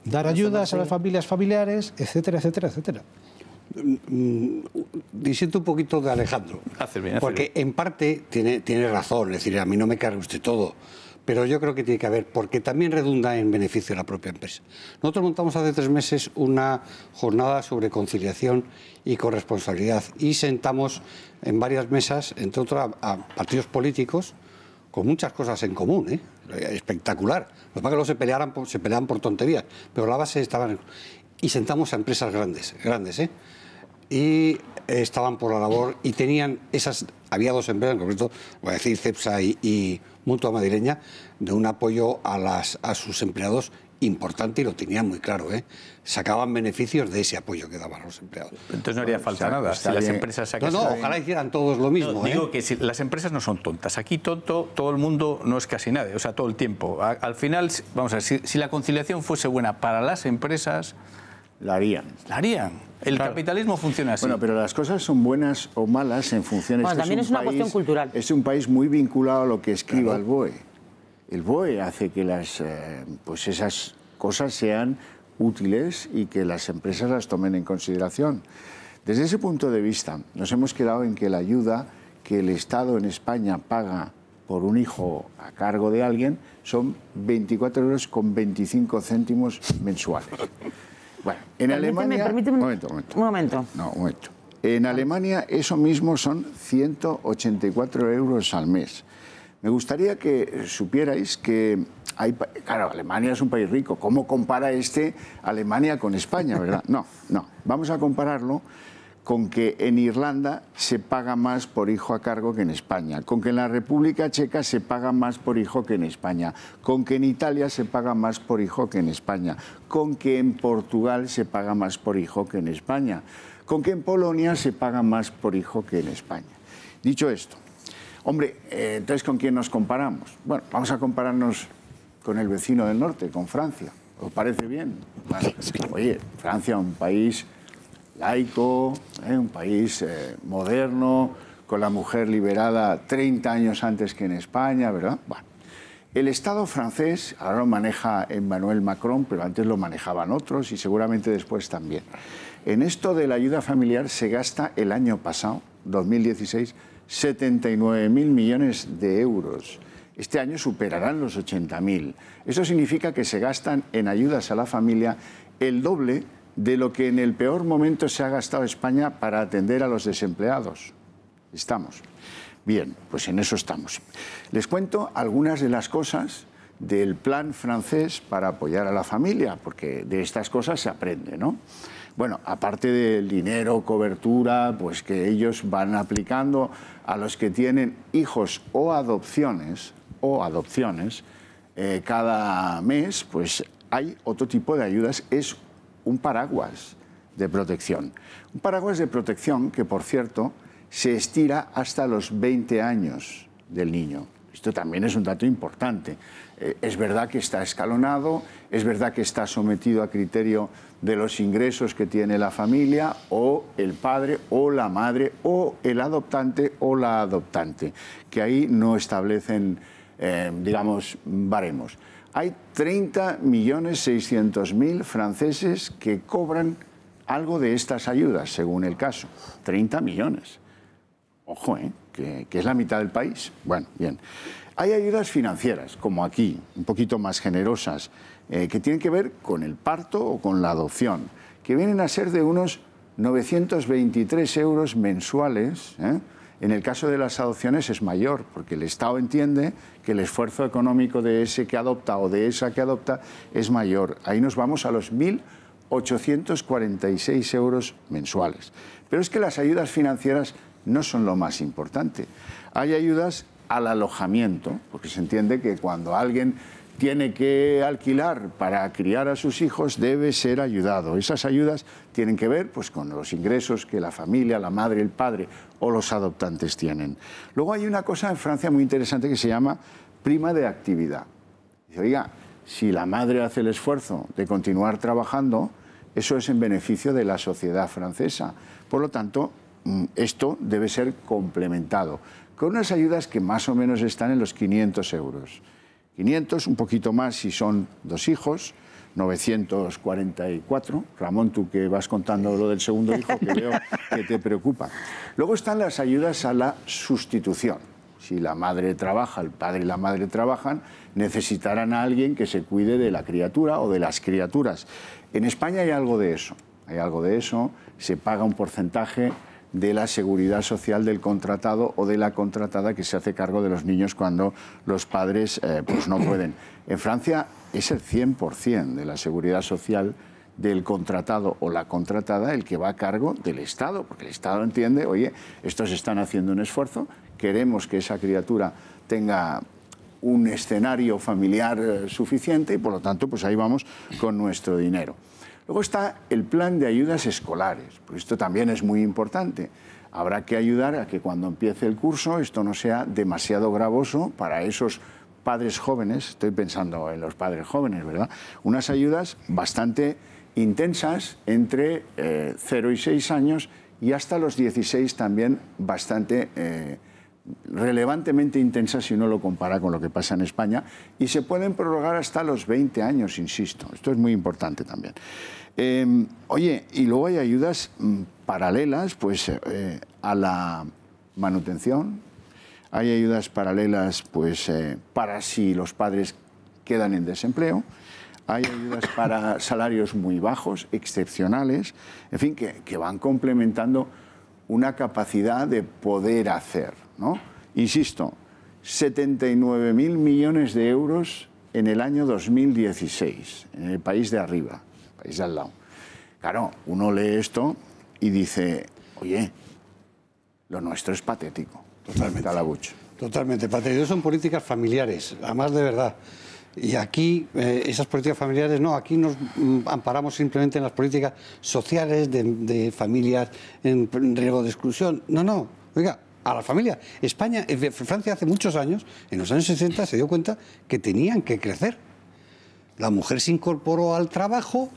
dar ayudas a las familias familiares, etcétera, etcétera, etcétera. disiento un poquito de Alejandro. Hace bien, porque en parte tiene razón, es decir, a mí no me cargue usted todo, pero yo creo que tiene que haber, porque también redunda en beneficio de la propia empresa. Nosotros montamos hace 3 meses una jornada sobre conciliación y corresponsabilidad y sentamos en varias mesas, entre otras, a partidos políticos con muchas cosas en común, ¿eh? Espectacular. Lo que pasa es que luego se peleaban por tonterías, pero la base estaban... Y sentamos a empresas grandes, ¿eh? Y estaban por la labor y tenían esas... Había 2 empresas, en concreto, voy a decir Cepsa y Mutua Madrileña, de un apoyo a sus empleados importante y lo tenían muy claro, ¿eh? Sacaban beneficios de ese apoyo que daban a los empleados. Entonces no haría falta nada. Si las empresas ojalá hicieran todos lo mismo. Digo que si las empresas no son tontas. Aquí tonto todo el mundo no es casi nadie, o sea, todo el tiempo. Al final, vamos a ver, si la conciliación fuese buena para las empresas... La harían. La harían. El capitalismo funciona así. Bueno, pero las cosas son buenas o malas en función... Bueno, también es una cuestión cultural. Es un país muy vinculado a lo que escriba el BOE. El BOE hace que pues esas cosas sean útiles y que las empresas las tomen en consideración. Desde ese punto de vista, nos hemos quedado en que la ayuda que el Estado en España paga por un hijo a cargo de alguien son 24,25 euros mensuales. Bueno, en Alemania... Permíteme un momento. No, un momento. En Alemania eso mismo son 184 euros al mes. Me gustaría que supierais que claro, Alemania es un país rico. ¿Cómo compara Alemania con España, verdad? No. Vamos a compararlo con que en Irlanda se paga más por hijo a cargo que en España, con que en la República Checa se paga más por hijo que en España, con que en Italia se paga más por hijo que en España, con que en Portugal se paga más por hijo que en España, con que en Polonia se paga más por hijo que en España. Dicho esto, hombre, entonces ¿con quién nos comparamos? Bueno, vamos a compararnos con el vecino del norte, con Francia. ¿Os parece bien? Bueno, oye, Francia, un país laico, un país moderno, con la mujer liberada 30 años antes que en España, ¿verdad? Bueno, el Estado francés, ahora lo maneja Emmanuel Macron, pero antes lo manejaban otros y seguramente después también. En esto de la ayuda familiar se gasta el año pasado, 2016, 79.000 millones de euros. Este año superarán los 80.000. Eso significa que se gastan en ayudas a la familia el doble de lo que en el peor momento se ha gastado España para atender a los desempleados. Estamos. Bien, pues en eso estamos. Les cuento algunas de las cosas del plan francés para apoyar a la familia, porque de estas cosas se aprende, ¿no? Bueno, aparte del dinero, cobertura, pues que ellos van aplicando a los que tienen hijos o adopciones, cada mes, pues hay otro tipo de ayudas. Es un paraguas de protección. Un paraguas de protección que, por cierto, se estira hasta los 20 años del niño. Esto también es un dato importante. Es verdad que está escalonado, es verdad que está sometido a criterio de los ingresos que tiene la familia, o el padre, o la madre, o el adoptante, o la adoptante, que ahí no establecen, digamos, baremos. Hay 30.600.000 franceses que cobran algo de estas ayudas, según el caso. 30 millones. Ojo, que es la mitad del país. Bueno, bien. Hay ayudas financieras, como aquí, un poquito más generosas, que tienen que ver con el parto o con la adopción, que vienen a ser de unos 923 euros mensuales. En el caso de las adopciones es mayor, porque el Estado entiende que el esfuerzo económico de ese que adopta o de esa que adopta es mayor. Ahí nos vamos a los 1.846 euros mensuales. Pero es que las ayudas financieras no son lo más importante. Hay ayudas al alojamiento, porque se entiende que cuando alguien tiene que alquilar para criar a sus hijos, debe ser ayudado. Esas ayudas tienen que ver pues, con los ingresos que la familia, la madre, el padre o los adoptantes tienen. Luego hay una cosa en Francia muy interesante que se llama prima de actividad. Dice, oiga, si la madre hace el esfuerzo de continuar trabajando, eso es en beneficio de la sociedad francesa. Por lo tanto, esto debe ser complementado con unas ayudas que más o menos están en los 500 euros. 500, un poquito más si son 2 hijos, 944. Ramón, tú que vas contando lo del segundo hijo, que veo que te preocupa. Luego están las ayudas a la sustitución. Si la madre trabaja, el padre y la madre trabajan, necesitarán a alguien que se cuide de la criatura o de las criaturas. En España hay algo de eso. Hay algo de eso. Se paga un porcentaje de la seguridad social del contratado o de la contratada que se hace cargo de los niños cuando los padres pues no pueden. En Francia es el 100% de la seguridad social del contratado o la contratada el que va a cargo del Estado, porque el Estado entiende, oye, estos están haciendo un esfuerzo, queremos que esa criatura tenga un escenario familiar suficiente y por lo tanto pues ahí vamos con nuestro dinero. Luego está el plan de ayudas escolares, pues esto también es muy importante. Habrá que ayudar a que cuando empiece el curso esto no sea demasiado gravoso para esos padres jóvenes, estoy pensando en los padres jóvenes, ¿verdad? Unas ayudas bastante intensas entre 0 y 6 años y hasta los 16 también bastante relevantemente intensas si uno lo compara con lo que pasa en España y se pueden prorrogar hasta los 20 años, insisto. Esto es muy importante también. Oye, y luego hay ayudas paralelas pues, a la manutención, hay ayudas paralelas pues, para si los padres quedan en desempleo, hay ayudas para salarios muy bajos, excepcionales, en fin, que van complementando una capacidad de poder hacer, ¿no? Insisto, 79.000 millones de euros en el año 2016, en el país de arriba, el país de al lado. Claro, uno lee esto y dice, oye, lo nuestro es patético. Totalmente. Totalmente patético. Son políticas familiares, además de verdad. Y aquí, esas políticas familiares, no, aquí nos amparamos simplemente en las políticas sociales de familias en riesgo de exclusión. No, oiga, a la familia. Francia hace muchos años, en los años 60, se dio cuenta que tenían que crecer. La mujer se incorporó al trabajo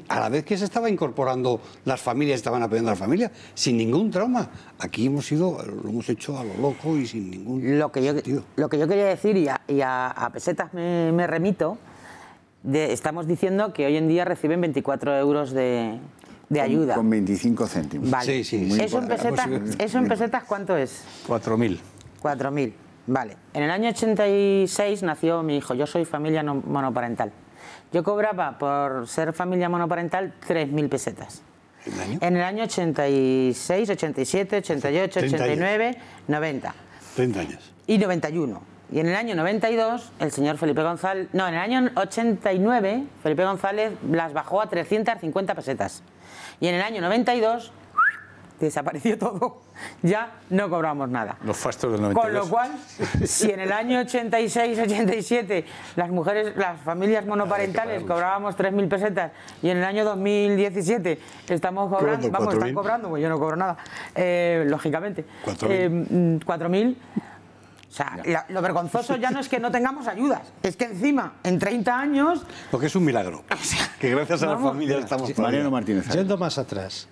a la vez que se estaba incorporando las familias, estaban apoyando a la familia, sin ningún trauma. Aquí lo hemos hecho a lo loco y sin ningún sentido. Lo que yo quería decir, y a pesetas me remito, estamos diciendo que hoy en día reciben 24 euros de ayuda. Con 25 céntimos. Vale. Sí. ¿Eso en pesetas cuánto es? 4.000. 4.000, vale. En el año 86 nació mi hijo, yo soy familia monoparental. Yo cobraba por ser familia monoparental 3.000 pesetas. ¿En el año? En el año 86, 87, 88, 89, 90. 30 años. Y 91. Y en el año 92, el señor Felipe González... No, en el año 89, Felipe González las bajó a 350 pesetas. Y en el año 92... desapareció todo, ya no cobramos nada. Los fastos del 92. Con lo cual, si en el año 86, 87 las familias monoparentales cobrábamos 3.000 pesetas y en el año 2017 estamos cobrando, están cobrando, pues yo no cobro nada, lógicamente, 4.000. O sea, lo vergonzoso ya no es que no tengamos ayudas, es que encima, en 30 años... Lo que es un milagro, que gracias a las familias estamos... Mariano Martínez. Yendo más atrás,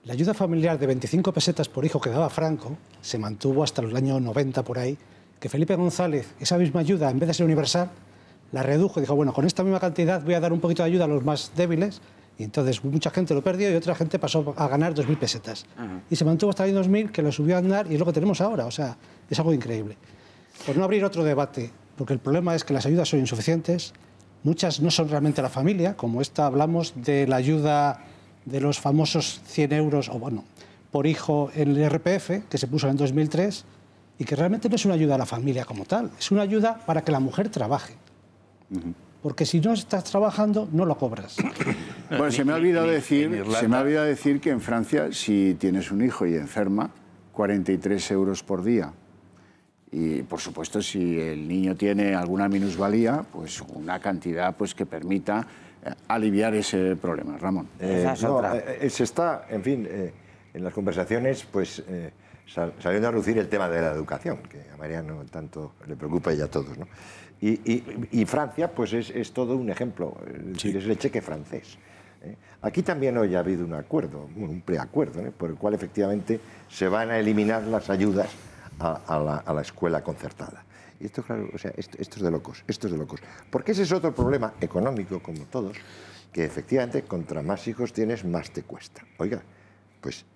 la ayuda familiar de 25 pesetas por hijo que daba Franco se mantuvo hasta el año 90 por ahí, que Felipe González, esa misma ayuda, en vez de ser universal, la redujo y dijo, bueno, con esta misma cantidad voy a dar un poquito de ayuda a los más débiles, y entonces mucha gente lo perdió y otra gente pasó a ganar 2.000 pesetas. Y se mantuvo hasta el año 2000, que lo subió a andar y es lo que tenemos ahora, o sea, es algo increíble. Por no abrir otro debate, porque el problema es que las ayudas son insuficientes, muchas no son realmente la familia, como esta hablamos de la ayuda de los famosos 100 euros, o bueno, por hijo en el IRPF, que se puso en 2003, y que realmente no es una ayuda a la familia como tal, es una ayuda para que la mujer trabaje. Porque si no estás trabajando, no lo cobras. Bueno, se me ha olvidado decir que en Francia, si tienes un hijo y enferma, 43 euros por día. Y, por supuesto, si el niño tiene alguna minusvalía, pues una cantidad pues, que permita aliviar ese problema. Ramón. Se está, en fin, en las conversaciones, pues saliendo a lucir el tema de la educación, que a Mariano tanto le preocupa y a todos, ¿no? Y Francia, pues es todo un ejemplo, es el cheque francés. Aquí también hoy ha habido un acuerdo, un preacuerdo, por el cual efectivamente se van a eliminar las ayudas a la escuela concertada. Y esto, claro, o sea, esto es de locos, esto es de locos. Porque ese es otro problema económico, como todos, que efectivamente, contra más hijos tienes, más te cuesta. Oiga, pues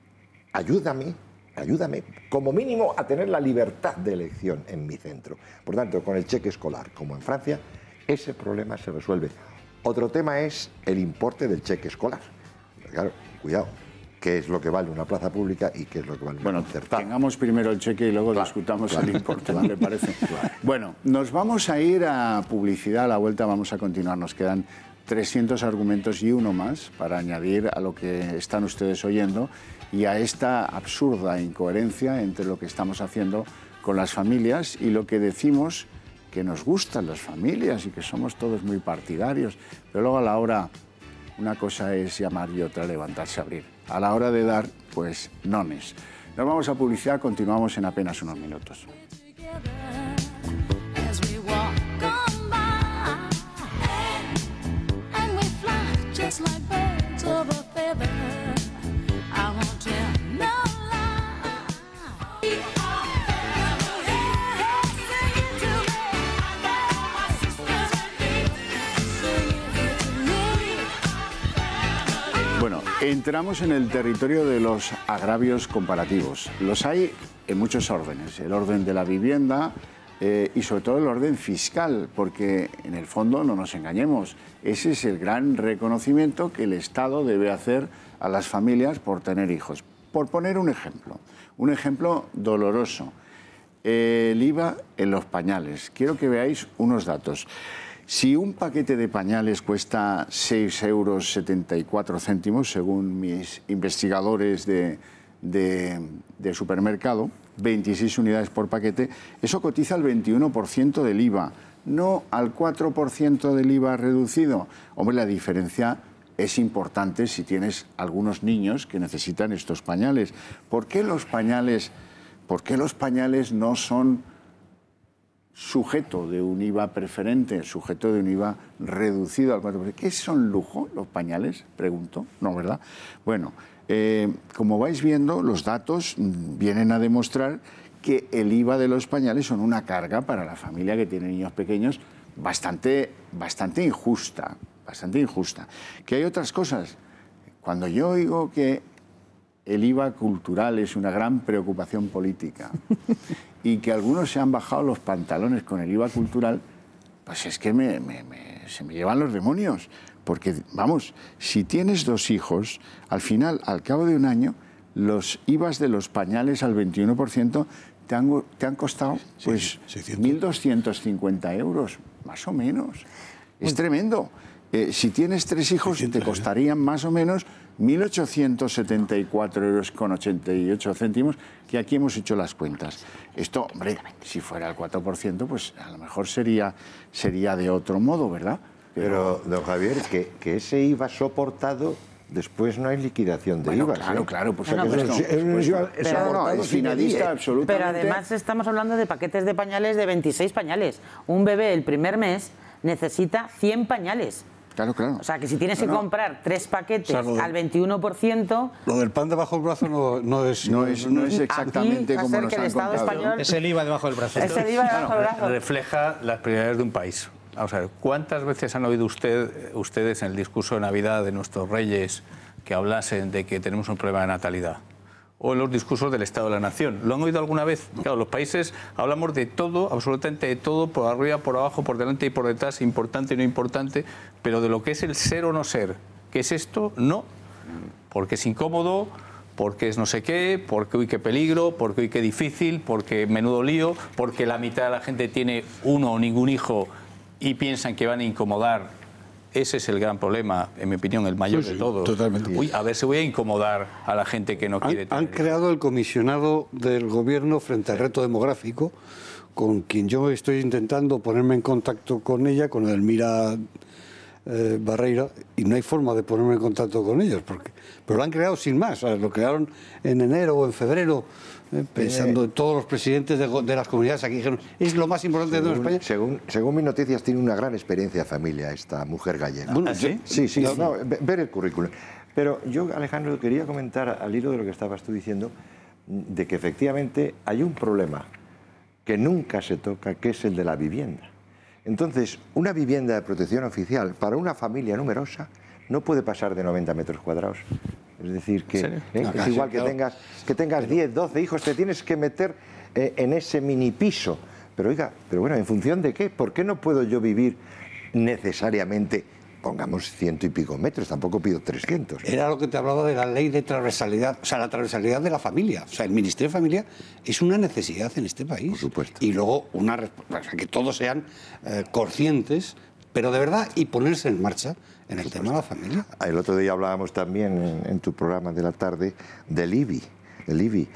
ayúdame, como mínimo, a tener la libertad de elección en mi centro. Por tanto, con el cheque escolar, como en Francia, ese problema se resuelve. Otro tema es el importe del cheque escolar. Claro, cuidado, qué es lo que vale una plaza pública y qué es lo que vale una concertada. Tengamos primero el cheque y luego discutamos el importe, ¿me parece? Bueno, nos vamos a ir a publicidad, a la vuelta vamos a continuar, nos quedan 300 argumentos y uno más para añadir a lo que están ustedes oyendo y a esta absurda incoherencia entre lo que estamos haciendo con las familias y lo que decimos que nos gustan las familias y que somos todos muy partidarios, pero luego a la hora, una cosa es llamar y otra levantarse a abrir. A la hora de dar, pues nones. Nos vamos a publicidad, continuamos en apenas unos minutos. Bueno, entramos en el territorio de los agravios comparativos. Los hay en muchos órdenes. El orden de la vivienda y sobre todo el orden fiscal, porque en el fondo, no nos engañemos, ese es el gran reconocimiento que el Estado debe hacer a las familias por tener hijos. Por poner un ejemplo doloroso, el IVA en los pañales. Quiero que veáis unos datos. Si un paquete de pañales cuesta 6,74 €, según mis investigadores de supermercado, 26 unidades por paquete, eso cotiza al 21% del IVA, no al 4% del IVA reducido. Hombre, la diferencia es importante si tienes algunos niños que necesitan estos pañales. ¿Por qué los pañales no son sujeto de un IVA preferente, sujeto de un IVA reducido al 4%? ¿Qué son lujo los pañales? Pregunto. No, ¿verdad? Bueno, como vais viendo, los datos vienen a demostrar que el IVA de los pañales son una carga para la familia que tiene niños pequeños bastante injusta, Que hay otras cosas. Cuando yo oigo que el IVA cultural es una gran preocupación política y que algunos se han bajado los pantalones con el IVA cultural, pues es que se me llevan los demonios. Porque, vamos, si tienes 2 hijos, al final, al cabo de un año, los IVAs de los pañales al 21% te han costado pues 1.250 €, más o menos. Es tremendo. Si tienes 3 hijos, te costarían más o menos 1.874,88 €, que aquí hemos hecho las cuentas. Esto, hombre, si fuera el 4%, pues a lo mejor sería de otro modo, ¿verdad? Pero, don Javier, que ese IVA soportado, después no hay liquidación de IVA. Claro, por supuesto. Es finalista, absolutamente. Pero además estamos hablando de paquetes de pañales de 26 pañales. Un bebé el primer necesita 100 pañales. Claro. O sea, que si tienes que comprar 3 paquetes al 21%... Lo del pan debajo del brazo no es exactamente como nos han contado. Español, es el IVA debajo del brazo. Es el IVA debajo del brazo. Refleja las prioridades de un país. Vamos a ver, ¿cuántas veces han oído ustedes en el discurso de Navidad de nuestros reyes que hablasen de que tenemos un problema de natalidad? O en los discursos del Estado de la Nación. ¿Lo han oído alguna vez? Claro, los países hablamos de todo, absolutamente de todo, por arriba, por abajo, por delante y por detrás, importante y no importante, pero de lo que es el ser o no ser, ¿qué es esto? No, porque es incómodo, porque es no sé qué, porque uy, qué peligro, porque uy, qué difícil, porque menudo lío, porque la mitad de la gente tiene uno o ningún hijo y piensan que van a incomodar. Ese es el gran problema, en mi opinión, el mayor de todos. Totalmente. Uy, a ver si voy a incomodar a la gente que no quiere tener. Han creado el comisionado del gobierno frente al reto demográfico, con quien yo estoy intentando ponerme en contacto con ella, con Elmira Barreira, y no hay forma de ponerme en contacto con ellos, pero lo han creado sin más. O sea, lo crearon en enero o en febrero, pensando en todos los presidentes de las comunidades aquí, dijeron, es lo más importante de España. Según mis noticias, tiene una gran experiencia de familia esta mujer gallega. Bueno, ¿sí? Sí, ver el currículum. Pero yo, Alejandro, quería comentar al hilo de lo que estabas tú diciendo, de que efectivamente hay un problema que nunca se toca, que es el de la vivienda. Entonces, una vivienda de protección oficial para una familia numerosa no puede pasar de 90 metros cuadrados. Es decir, que es igual que tengas 10, 12 hijos, te tienes que meter en ese mini piso. Pero oiga, pero bueno, ¿en función de qué? ¿Por qué no puedo yo vivir necesariamente, pongamos 100 y pico metros, tampoco pido 300? Era lo que te hablaba de la ley de transversalidad, o sea, la transversalidad de la familia. O sea, el Ministerio de Familia es una necesidad en este país. Por supuesto. Y luego, que todos sean conscientes, pero de verdad, y ponerse en marcha en el tema de la familia. El otro día hablábamos también en tu programa de la tarde del IBI. El IBI.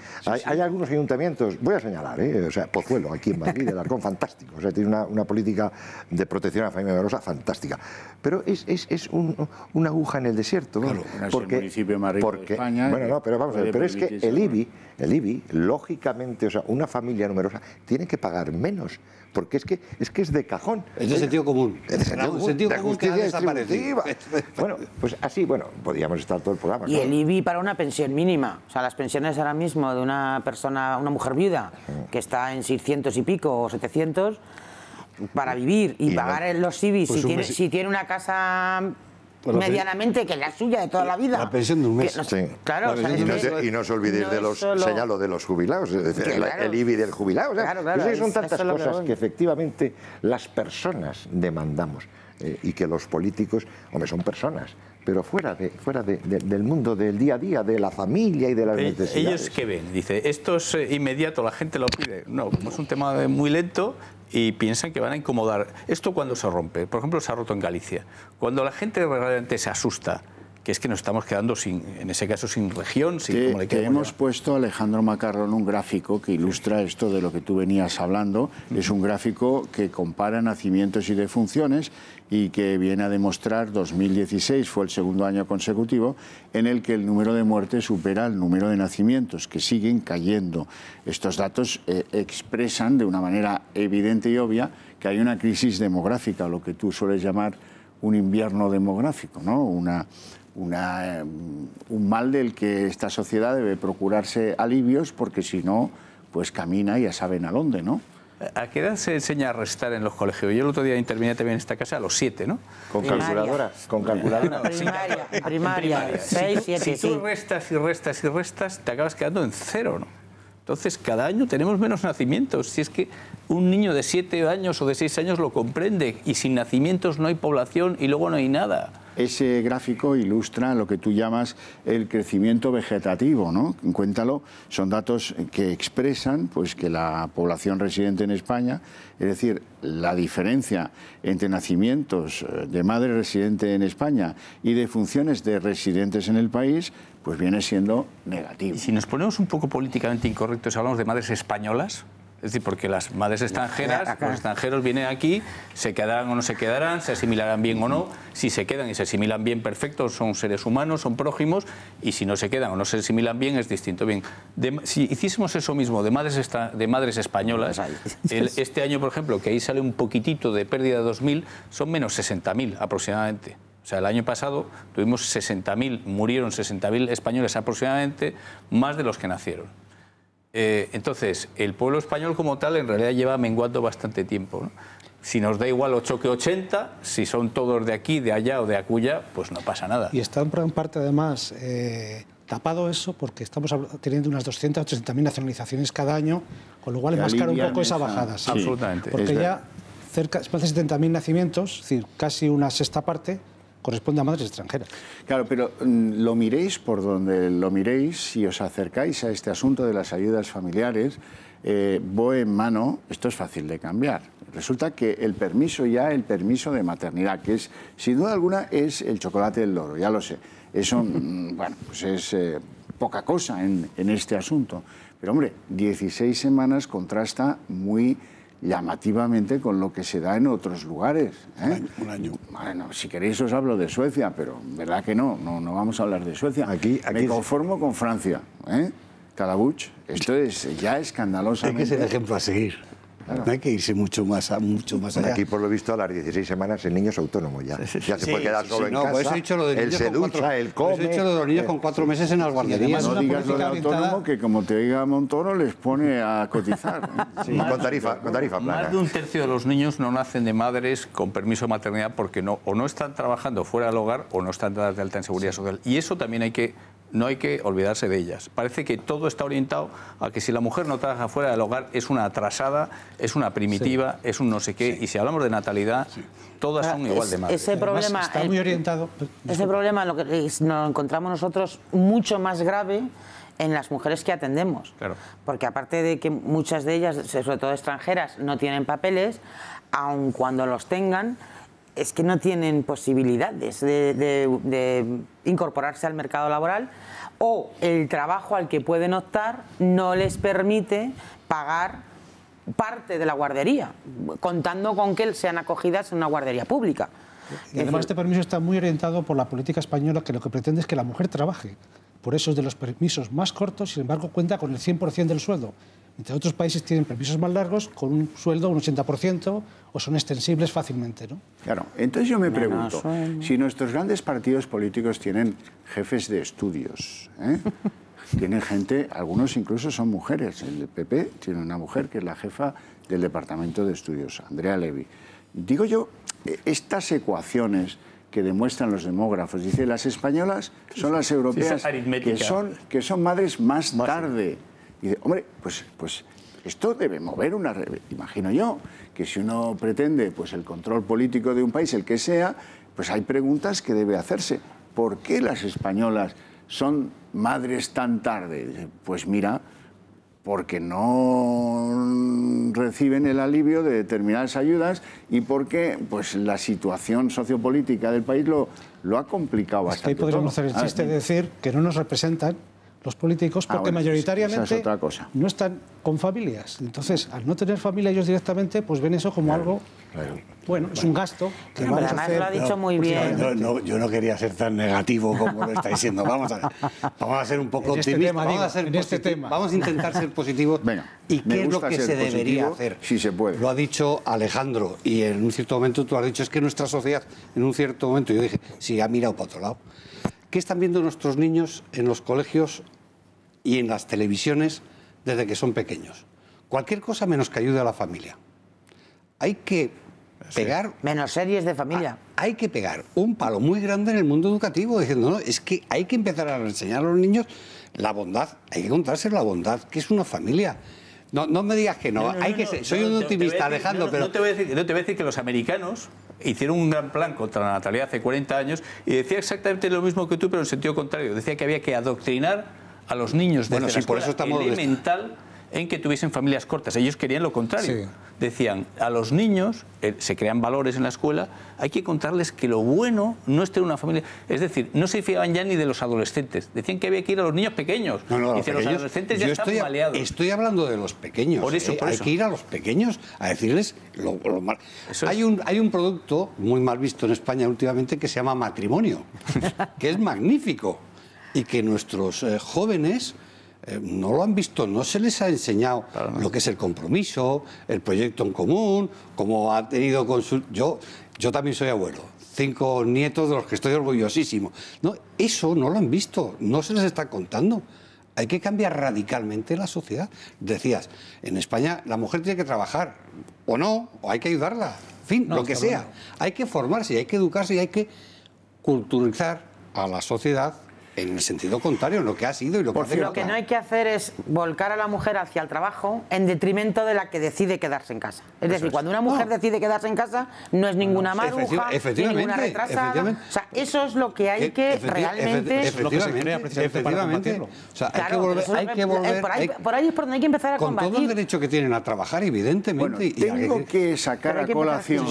Hay algunos ayuntamientos, voy a señalar, o sea, Pozuelo, aquí en Madrid, el Arcón, fantástico. O sea, tiene una política de protección a la familia numerosa fantástica. Pero es una aguja en el desierto, ¿no? Claro, porque el municipio más rico de España. Bueno, no, pero vamos a ver, pero es que el IBI, lógicamente, o sea, una familia numerosa tiene que pagar menos. Porque es que es de cajón. Es de sentido común. Es de sentido común, que ha desaparecido. Bueno, pues así, podríamos estar todo el programa. Y el IBI para una pensión mínima. O sea, las pensiones ahora mismo de una persona, una mujer viuda, que está en 600 y pico o 700, para vivir y pagar los IBI, pues si tiene una casa medianamente, que es la suya de toda la vida. La pensión de un mes. Claro, y no os olvidéis de los, señalo, de los jubilados, el IBI del jubilado. O sea, son tantas cosas que efectivamente las personas demandamos y que los políticos, hombre, son personas, pero fuera del mundo del día a día, de la familia y de las necesidades. ¿Ellos qué ven? Dice, esto es inmediato, la gente lo pide. No, como es un tema muy lento, y piensan que van a incomodar. ¿Esto cuándo se rompe? Por ejemplo, se ha roto en Galicia. Cuando la gente realmente se asusta, que es que nos estamos quedando sin, en ese caso, sin región, sin como le queremos hemos puesto, Alejandro Macarrón, un gráfico que ilustra esto de lo que tú venías hablando. Es un gráfico que compara nacimientos y defunciones y que viene a demostrar 2016 fue el segundo año consecutivo en el que el número de muertes supera el número de nacimientos, que siguen cayendo. Estos datos expresan de una manera evidente y obvia que hay una crisis demográfica, lo que tú sueles llamar un invierno demográfico, ¿no? Un mal del que esta sociedad debe procurarse alivios, porque si no, pues camina y ya saben a dónde, ¿no? ¿A qué edad se enseña a restar en los colegios? Yo el otro día intervine también en esta casa a los 7, ¿no? Con calculadora. Con calculadora. Primaria. 6, 7, si tú restas y restas y restas, te acabas quedando en 0, ¿no? Entonces, cada año tenemos menos nacimientos. Si es que un niño de 7 años o de 6 años lo comprende, y sin nacimientos no hay población y luego no hay nada. Ese gráfico ilustra lo que tú llamas el crecimiento vegetativo, ¿no? Cuéntalo, son datos que expresan pues, que la población residente en España, es decir, la diferencia entre nacimientos de madre residente en España y defunciones de residentes en el país, pues viene siendo negativo. Y si nos ponemos un poco políticamente incorrectos, hablamos de madres españolas. Es decir, porque las madres extranjeras, los extranjeros vienen aquí, se quedarán o no se quedarán, se asimilarán bien o no. Si se quedan y se asimilan bien, perfecto, son seres humanos, son prójimos, y si no se quedan o no se asimilan bien, es distinto. Bien, si hiciésemos eso mismo de madres españolas, este año, por ejemplo, que ahí sale un poquitito de pérdida de 2.000, son menos 60.000 aproximadamente. O sea, el año pasado tuvimos 60.000, murieron 60.000 españoles aproximadamente, más de los que nacieron. Entonces, el pueblo español como tal en realidad lleva menguando bastante tiempo, ¿no? Si nos da igual 8 que 80, si son todos de aquí, de allá o de acullá, pues no pasa nada. Y está en parte además tapado eso porque estamos teniendo unas 280.000 nacionalizaciones cada año, con lo cual es más caro un poco esa bajada. Sí, absolutamente. Porque ya cerca de 70.000 nacimientos, es decir, casi una sexta parte, corresponde a madres extranjeras. Claro, pero lo miréis por donde lo miréis, si os acercáis a este asunto de las ayudas familiares, BOE en mano, esto es fácil de cambiar. Resulta que el permiso de maternidad, que es, sin duda alguna, es el chocolate del loro, ya lo sé. Eso, bueno, pues es poca cosa en este asunto. Pero, hombre, 16 semanas contrasta muy llamativamente con lo que se da en otros lugares. Un año. Bueno, si queréis os hablo de Suecia, pero verdad que no vamos a hablar de Suecia. Aquí me conformo con Francia. Calabuch, esto es ya escandalosamente... Es que es el ejemplo a seguir. Claro. No hay que irse mucho más allá. Aquí, por lo visto, a las 16 semanas el niño es autónomo ya. Ya se puede quedar solo en casa. Por eso he dicho lo de él se ducha, él come. Por eso he dicho lo de los niños con 4 meses en las guarderías. No digas lo de autónomo, que como te diga Montoro, les pone a cotizar. Con tarifa plana. Más de un tercio de los niños no nacen de madres con permiso de maternidad porque o no están trabajando fuera del hogar o no están dadas de alta en Seguridad Social. Y eso también no hay que olvidarse de ellas. Parece que todo está orientado a que si la mujer no trabaja fuera del hogar es una atrasada, es una primitiva, es un no sé qué. Y si hablamos de natalidad, todas son igual de madres. Ese problema está muy orientado. Ese problema nos lo encontramos nosotros mucho más grave en las mujeres que atendemos. Claro. Porque aparte de que muchas de ellas, sobre todo extranjeras, no tienen papeles, aun cuando los tengan, es que no tienen posibilidades de incorporarse al mercado laboral, o el trabajo al que pueden optar no les permite pagar parte de la guardería, contando con que sean acogidas en una guardería pública. Y además este permiso está muy orientado por la política española, que lo que pretende es que la mujer trabaje. Por eso es de los permisos más cortos, sin embargo cuenta con el 100% del sueldo. Entre otros países tienen permisos más largos con un sueldo un 80% o son extensibles fácilmente, ¿no? Claro, entonces yo me pregunto, si nuestros grandes partidos políticos tienen jefes de estudios, tienen gente, algunos incluso son mujeres, el PP tiene una mujer que es la jefa del Departamento de Estudios, Andrea Levy. Digo yo, estas ecuaciones que demuestran los demógrafos, dice, las españolas son las europeas que son madres más tarde. Y dice, hombre, pues esto debe mover una... Imagino yo que si uno pretende pues el control político de un país, el que sea, pues hay preguntas que debe hacerse. ¿Por qué las españolas son madres tan tarde? Dice, pues mira, porque no reciben el alivio de determinadas ayudas y porque pues la situación sociopolítica del país lo ha complicado bastante. Ahí podríamos hacer el chiste de decir que no nos representan los políticos porque mayoritariamente no están con familias. Entonces, al no tener familia ellos directamente, pues ven eso como algo... Bueno, es un gasto que vamos a hacer. Lo ha dicho muy bien. Yo no quería ser tan negativo como lo estáis diciendo. Vamos a ser un poco optimistas. Vamos a intentar ser positivos. ¿Y qué es lo que se debería hacer? Si se puede. Lo ha dicho Alejandro y en un cierto momento tú has dicho, es que nuestra sociedad, en un cierto momento yo dije, sí, ha mirado para otro lado. ¿Qué están viendo nuestros niños en los colegios y en las televisiones desde que son pequeños? Cualquier cosa menos que ayude a la familia. Hay que pegar... Menos series de familia. Hay que pegar un palo muy grande en el mundo educativo, diciendo, no, es que hay que empezar a enseñar a los niños la bondad, hay que contarse la bondad, que es una familia. No me digas que no, soy un optimista, Alejandro, pero... No te voy a decir que los americanos hicieron un gran plan contra la natalidad hace 40 años y decía exactamente lo mismo que tú, pero en sentido contrario. Decía que había que adoctrinar a los niños desde la escuela elemental en que tuviesen familias cortas. Ellos querían lo contrario. Sí. Decían, a los niños, se crean valores en la escuela, hay que contarles que lo bueno no es tener una familia. Es decir, no se fiaban ya ni de los adolescentes. Decían que había que ir a los niños pequeños. Los adolescentes ya están maleados. Estoy hablando de los pequeños. Por eso. Hay que ir a los pequeños a decirles lo mal. Hay un producto muy mal visto en España últimamente que se llama matrimonio, que es magnífico y que nuestros jóvenes... no lo han visto, no se les ha enseñado lo que es el compromiso, el proyecto en común, cómo ha tenido con su... Yo también soy abuelo, 5 nietos de los que estoy orgullosísimo. No, eso no lo han visto, no se les está contando. Hay que cambiar radicalmente la sociedad. Decías, en España la mujer tiene que trabajar, o no, o hay que ayudarla, en fin, lo que sea. Hay que formarse, hay que educarse y hay que culturizar a la sociedad en el sentido contrario, en lo que ha sido y lo que hace. Lo que no hay que hacer es volcar a la mujer hacia el trabajo en detrimento de la que decide quedarse en casa. Es decir, cuando una mujer decide quedarse en casa, no es ninguna maruja, ni ninguna retrasada. O sea, eso es lo que hay que realmente... Es lo que se crea precisamente para combatirlo. O sea, hay que volver... Por ahí es por donde hay que empezar a combatir. Con todo el derecho que tienen a trabajar, evidentemente. Tengo que sacar a colación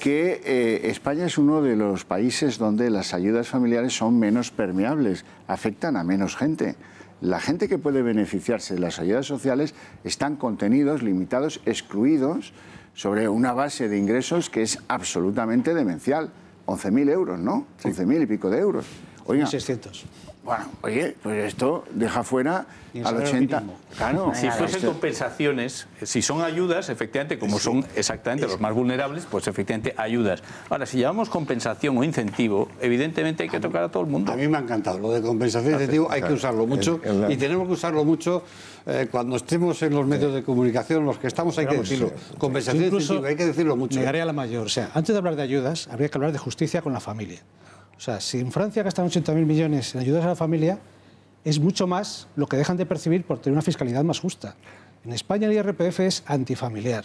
que España es uno de los países donde las ayudas familiares son menos permeables, afectan a menos gente. La gente que puede beneficiarse de las ayudas sociales están contenidos, limitados, excluidos sobre una base de ingresos que es absolutamente demencial. 11.000 euros, ¿no? 11.000 y pico de euros. Oiga, 600. Bueno, oye, pues esto deja fuera al 80. Claro, si fuesen compensaciones, si son ayudas, efectivamente, como son exactamente los más vulnerables, pues efectivamente ayudas. Ahora, si llevamos compensación o incentivo, evidentemente hay que tocar a todo el mundo. A mí me ha encantado lo de compensación y incentivo, hay que usarlo mucho y tenemos que usarlo mucho cuando estemos en los medios de comunicación, los que estamos hay que decirlo. Compensación y incentivo, hay que decirlo mucho. Negaría la mayor. O sea, antes de hablar de ayudas, habría que hablar de justicia con la familia. O sea, si en Francia gastan 80.000 millones en ayudas a la familia, es mucho más lo que dejan de percibir por tener una fiscalidad más justa. En España el IRPF es antifamiliar,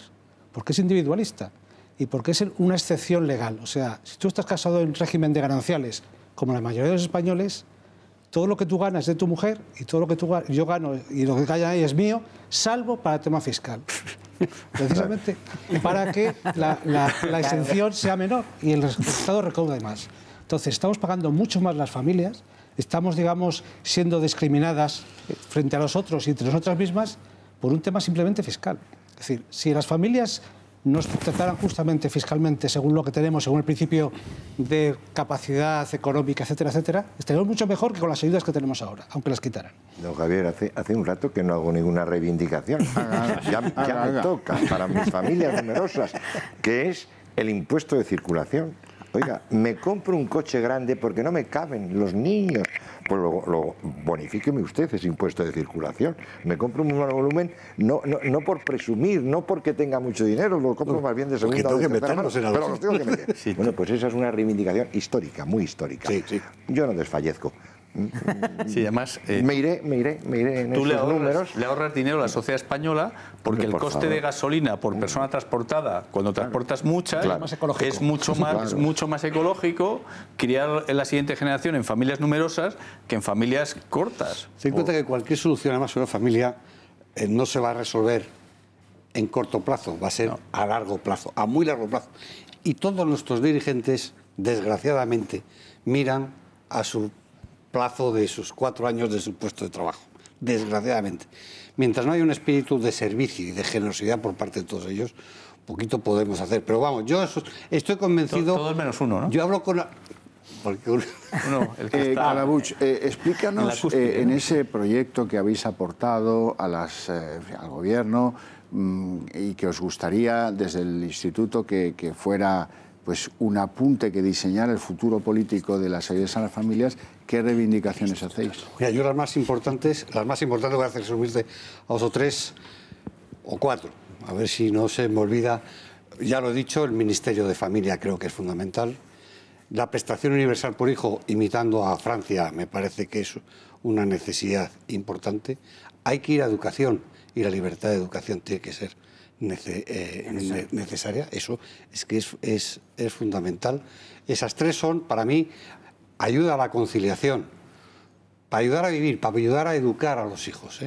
porque es individualista y porque es una excepción legal. O sea, si tú estás casado en régimen de gananciales, como la mayoría de los españoles, todo lo que tú ganas es de tu mujer y todo lo que yo gano y lo que gana ella es mío, salvo para el tema fiscal. Precisamente para que la exención sea menor y el Estado recaude más. Entonces, estamos pagando mucho más las familias, estamos, digamos, siendo discriminadas frente a los otros y entre nosotras mismas por un tema simplemente fiscal. Es decir, si las familias nos trataran justamente fiscalmente según lo que tenemos, según el principio de capacidad económica, etcétera, etcétera, estaríamos mucho mejor que con las ayudas que tenemos ahora, aunque las quitaran. Don Javier, hace un rato que no hago ninguna reivindicación. Ya me toca para mis familias numerosas, que es el impuesto de circulación. Oiga, me compro un coche grande porque no me caben los niños. Pues lo bonifíqueme usted ese impuesto de circulación. Me compro un monovolumen no por presumir, no porque tenga mucho dinero, lo compro más bien de segunda o de tercera mano, pero los tengo que meter. Sí, bueno, pues esa es una reivindicación histórica, muy histórica. Sí, sí. Yo no desfallezco. Sí, además, me iré en tú esos números. Le ahorras dinero a la sociedad española porque el coste de gasolina por persona transportada, cuando transportas muchas, es mucho más ecológico criar en la siguiente generación en familias numerosas que en familias cortas. Se cuenta que cualquier solución además a una familia no se va a resolver en corto plazo, va a ser a largo plazo, a muy largo plazo. Y todos nuestros dirigentes, desgraciadamente, miran a su plazo de sus 4 años de su puesto de trabajo, desgraciadamente. Mientras no haya un espíritu de servicio y de generosidad por parte de todos ellos, poquito podemos hacer. Pero vamos, yo estoy convencido... Todos menos uno, ¿no? Yo hablo con... Calabuch, explícanos en ese proyecto que habéis aportado al gobierno y que os gustaría desde el instituto que fuera pues un apunte que diseñara el futuro político de las ayudas a las familias. ¿Qué reivindicaciones hacéis? Mira, yo las más importantes voy a hacer resumirte a 2 o 3 o 4, a ver si no se me olvida. Ya lo he dicho, el Ministerio de Familia creo que es fundamental. La prestación universal por hijo, imitando a Francia, me parece que es una necesidad importante. Hay que ir a educación y la libertad de educación tiene que ser necesaria. Eso es que es fundamental. Esas 3 son, para mí, ayuda a la conciliación, para ayudar a vivir, para ayudar a educar a los hijos.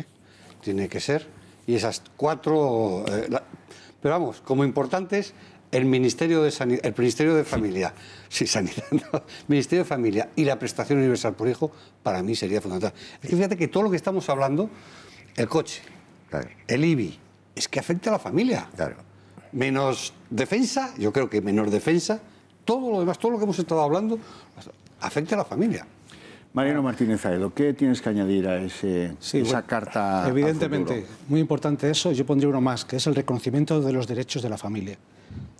Tiene que ser. Y esas 4... pero vamos, como importantes, el Ministerio de Sanidad, el Ministerio de Familia, sí, Sanidad, no, Ministerio de Familia y la prestación universal por hijo, para mí sería fundamental. Es que fíjate que todo lo que estamos hablando, el coche, el IBI, es que afecta a la familia. Claro. Menos defensa, yo creo que menor defensa, todo lo demás, todo lo que hemos estado hablando, afecta a la familia. Mariano Martínez Aedo, ¿qué tienes que añadir a esa carta? Evidentemente, muy importante eso. Yo pondría uno más, que es el reconocimiento de los derechos de la familia.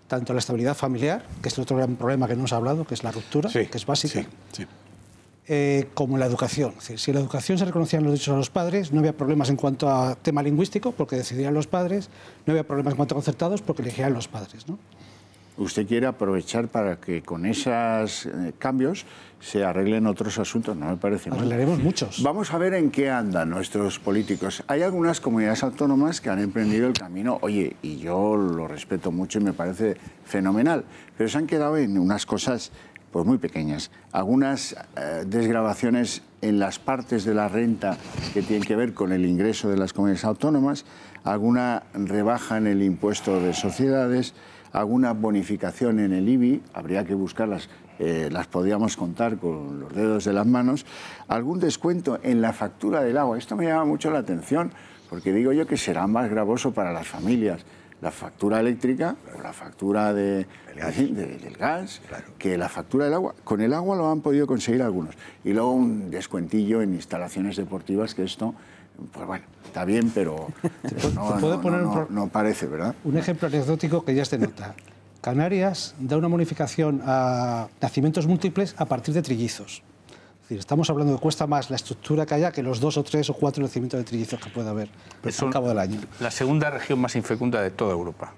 Tanto la estabilidad familiar, que es el otro gran problema que no hemos hablado, que es la ruptura, que es básica, como la educación. Es decir, si en la educación se reconocían los derechos a los padres, no había problemas en cuanto a tema lingüístico, porque decidían los padres, no había problemas en cuanto a concertados, porque elegían los padres, ¿no? Usted quiere aprovechar para que con esos cambios se arreglen otros asuntos, no me parece mal. Arreglaremos muchos. Vamos a ver en qué andan nuestros políticos. Hay algunas comunidades autónomas que han emprendido el camino, oye, y yo lo respeto mucho y me parece fenomenal, pero se han quedado en unas cosas pues muy pequeñas. Algunas desgravaciones en las partes de la renta que tienen que ver con el ingreso de las comunidades autónomas, alguna rebaja en el impuesto de sociedades, alguna bonificación en el IBI, habría que buscarlas, las podríamos contar con los dedos de las manos, algún descuento en la factura del agua. Esto me llama mucho la atención, porque digo yo que será más gravoso para las familias. la factura eléctrica o la factura del gas, que la factura del agua. Con el agua lo han podido conseguir algunos. Y luego un descuentillo en instalaciones deportivas, que esto, pues bueno, está bien, pero no parece, ¿verdad? Un ejemplo anecdótico que ya se nota. Canarias da una bonificación a nacimientos múltiples a partir de trillizos. Es decir, estamos hablando de que cuesta más la estructura que haya que los 2 o 3 o 4 nacimientos de trillizos que pueda haber al cabo del año. La segunda región más infecunda de toda Europa.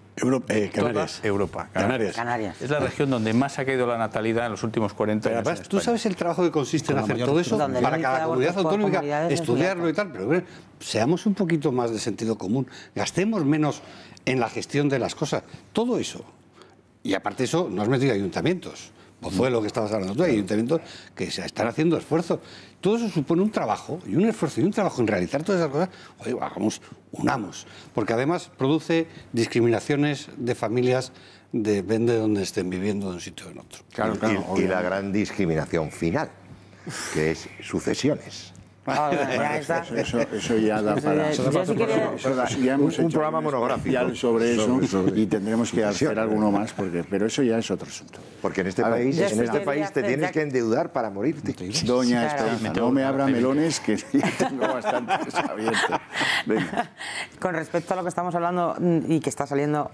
Canarias. Europa. Canarias. Es la región donde más ha caído la natalidad en los últimos 40 años. Además, ¿tú sabes el trabajo que consiste en hacer todo eso? Para cada comunidad autónoma, estudiarlo y tal. Pero seamos un poquito más de sentido común. Gastemos menos en la gestión de las cosas. Todo eso. Y aparte de eso, no has metido ayuntamientos. Pozuelo, que estabas hablando tú, hay ayuntamientos que se están haciendo esfuerzos. Todo eso supone un trabajo y un esfuerzo y un trabajo en realizar todas esas cosas. Oye, unamos. Porque además produce discriminaciones de familias, depende de donde estén viviendo de un sitio o en otro. Claro, y la gran discriminación final, que es sucesiones. Eso ya da para un programa monográfico sobre eso y tendremos que hacer alguno más, pero eso ya es otro asunto. Porque en este país te tienes que endeudar para morirte. Doña Esperanza, no me abra melones, que ya tengo bastantes abiertos. Con respecto a lo que estamos hablando y que está saliendo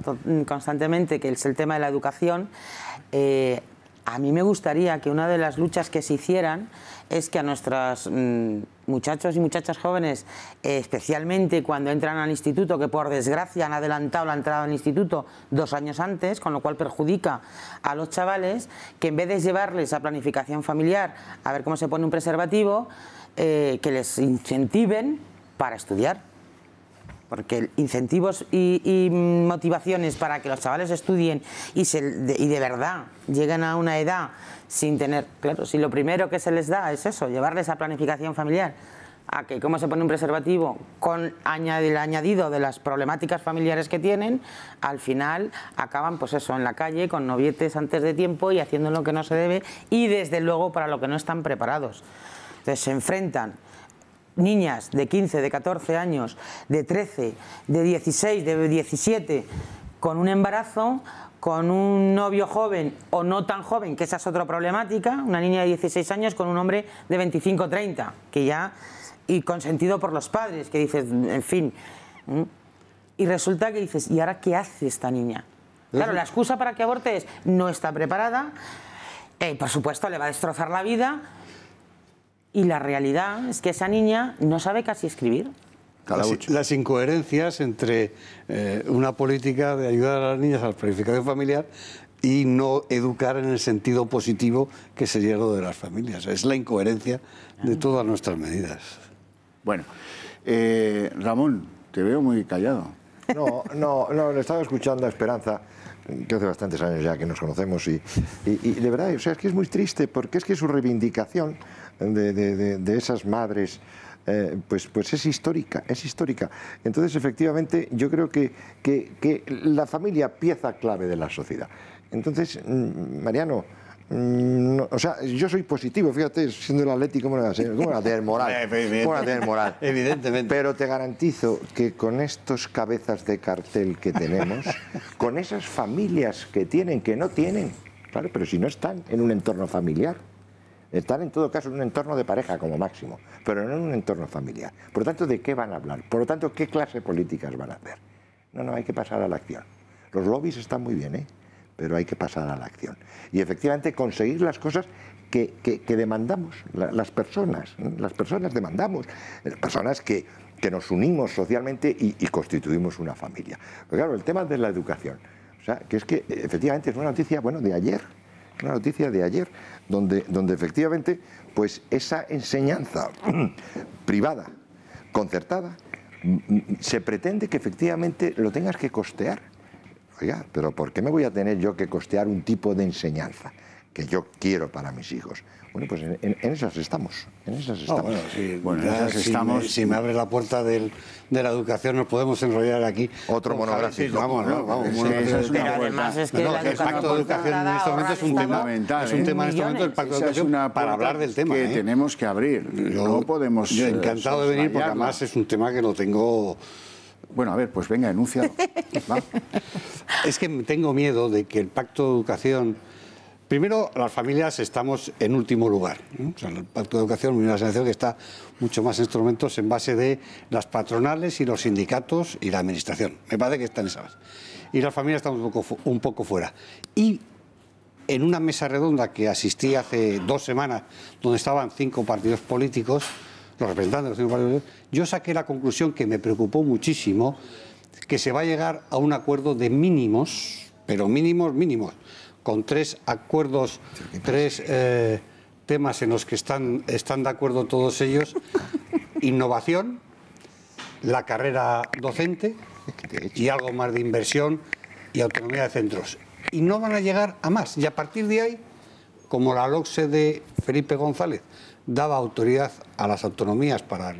constantemente, que es el tema de la educación, a mí me gustaría que una de las luchas que se hicieran es que a nuestros muchachos y muchachas jóvenes, especialmente cuando entran al instituto, que por desgracia han adelantado la entrada al instituto 2 años antes, con lo cual perjudica a los chavales, que en vez de llevarles a planificación familiar a ver cómo se pone un preservativo, que les incentiven para estudiar. Porque incentivos y motivaciones para que los chavales estudien y de verdad lleguen a una edad sin tener, claro, si lo primero que se les da es eso, llevarles a planificación familiar, a que cómo se pone un preservativo con el añadido de las problemáticas familiares que tienen, al final acaban pues eso, en la calle con novietes antes de tiempo y haciendo lo que no se debe y desde luego para lo que no están preparados. Entonces se enfrentan niñas de 15, de 14 años, de 13, de 16, de 17, con un embarazo, con un novio joven o no tan joven, que esa es otra problemática, una niña de 16 años con un hombre de 25, 30, que ya, y consentido por los padres, que dices, en fin, y resulta que dices, ¿y ahora qué hace esta niña? Claro, la excusa para que aborte es, no está preparada, por supuesto le va a destrozar la vida. Y la realidad es que esa niña no sabe casi escribir. Las incoherencias entre una política de ayudar a las niñas a la planificación familiar y no educar en el sentido positivo que sería lo de las familias. Es la incoherencia de todas nuestras medidas. Bueno, Ramón, te veo muy callado. No, le estaba escuchando a Esperanza, que hace bastantes años ya que nos conocemos y de verdad, o sea, es que es muy triste porque es que su reivindicación de esas madres pues es histórica, Entonces, efectivamente, yo creo que la familia, pieza clave de la sociedad. Entonces, Mariano, o sea, yo soy positivo, fíjate, siendo el Atlético, ¿cómo van a tener moral? Evidentemente. Pero te garantizo que con estos cabezas de cartel que tenemos, con esas familias que tienen, que no tienen, claro, pero si no están en un entorno familiar, están en todo caso en un entorno de pareja como máximo, pero no en un entorno familiar. Por lo tanto, ¿de qué van a hablar? Por lo tanto, ¿qué clase de políticas van a hacer? No, hay que pasar a la acción. Los lobbies están muy bien, pero hay que pasar a la acción. Y efectivamente conseguir las cosas que demandamos, las personas demandamos, personas que nos unimos socialmente y constituimos una familia. Pero claro, el tema de la educación, o sea, que es que efectivamente es una noticia, de ayer, una noticia de ayer, donde efectivamente, pues esa enseñanza privada, concertada, se pretende que efectivamente lo tengas que costear. Oiga, pero ¿por qué me voy a tener yo que costear un tipo de enseñanza que yo quiero para mis hijos? Bueno, pues en esas estamos. Si me abre la puerta de la educación, nos podemos enrollar aquí. Otro monográfico. Vamos. Pero además es que la el pacto de educación en este momento es un tema fundamental. Es un tema en este momento el pacto de educación para hablar del tema. Que tenemos que abrir. No podemos. Yo encantado de venir porque además es un tema que lo tengo Bueno, a ver, pues venga, enúncialo. Va. Es que tengo miedo de que el Pacto de Educación... Primero, las familias estamos en último lugar, ¿no? O sea, el Pacto de Educación, una sensación que está mucho más en estos momentos en base de las patronales y los sindicatos y la administración. Me parece que está en esa base. Y las familias estamos un poco fuera. Y en una mesa redonda que asistí hace 2 semanas, donde estaban 5 partidos políticos, los representantes de los 5 partidos políticos, yo saqué la conclusión que me preocupó muchísimo, que se va a llegar a un acuerdo de mínimos, pero mínimos, con 3 acuerdos, 3 temas en los que están de acuerdo todos ellos: innovación, la carrera docente y algo más de inversión y autonomía de centros. Y no van a llegar a más. Y a partir de ahí, como la LOCSE de Felipe González daba autoridad a las autonomías para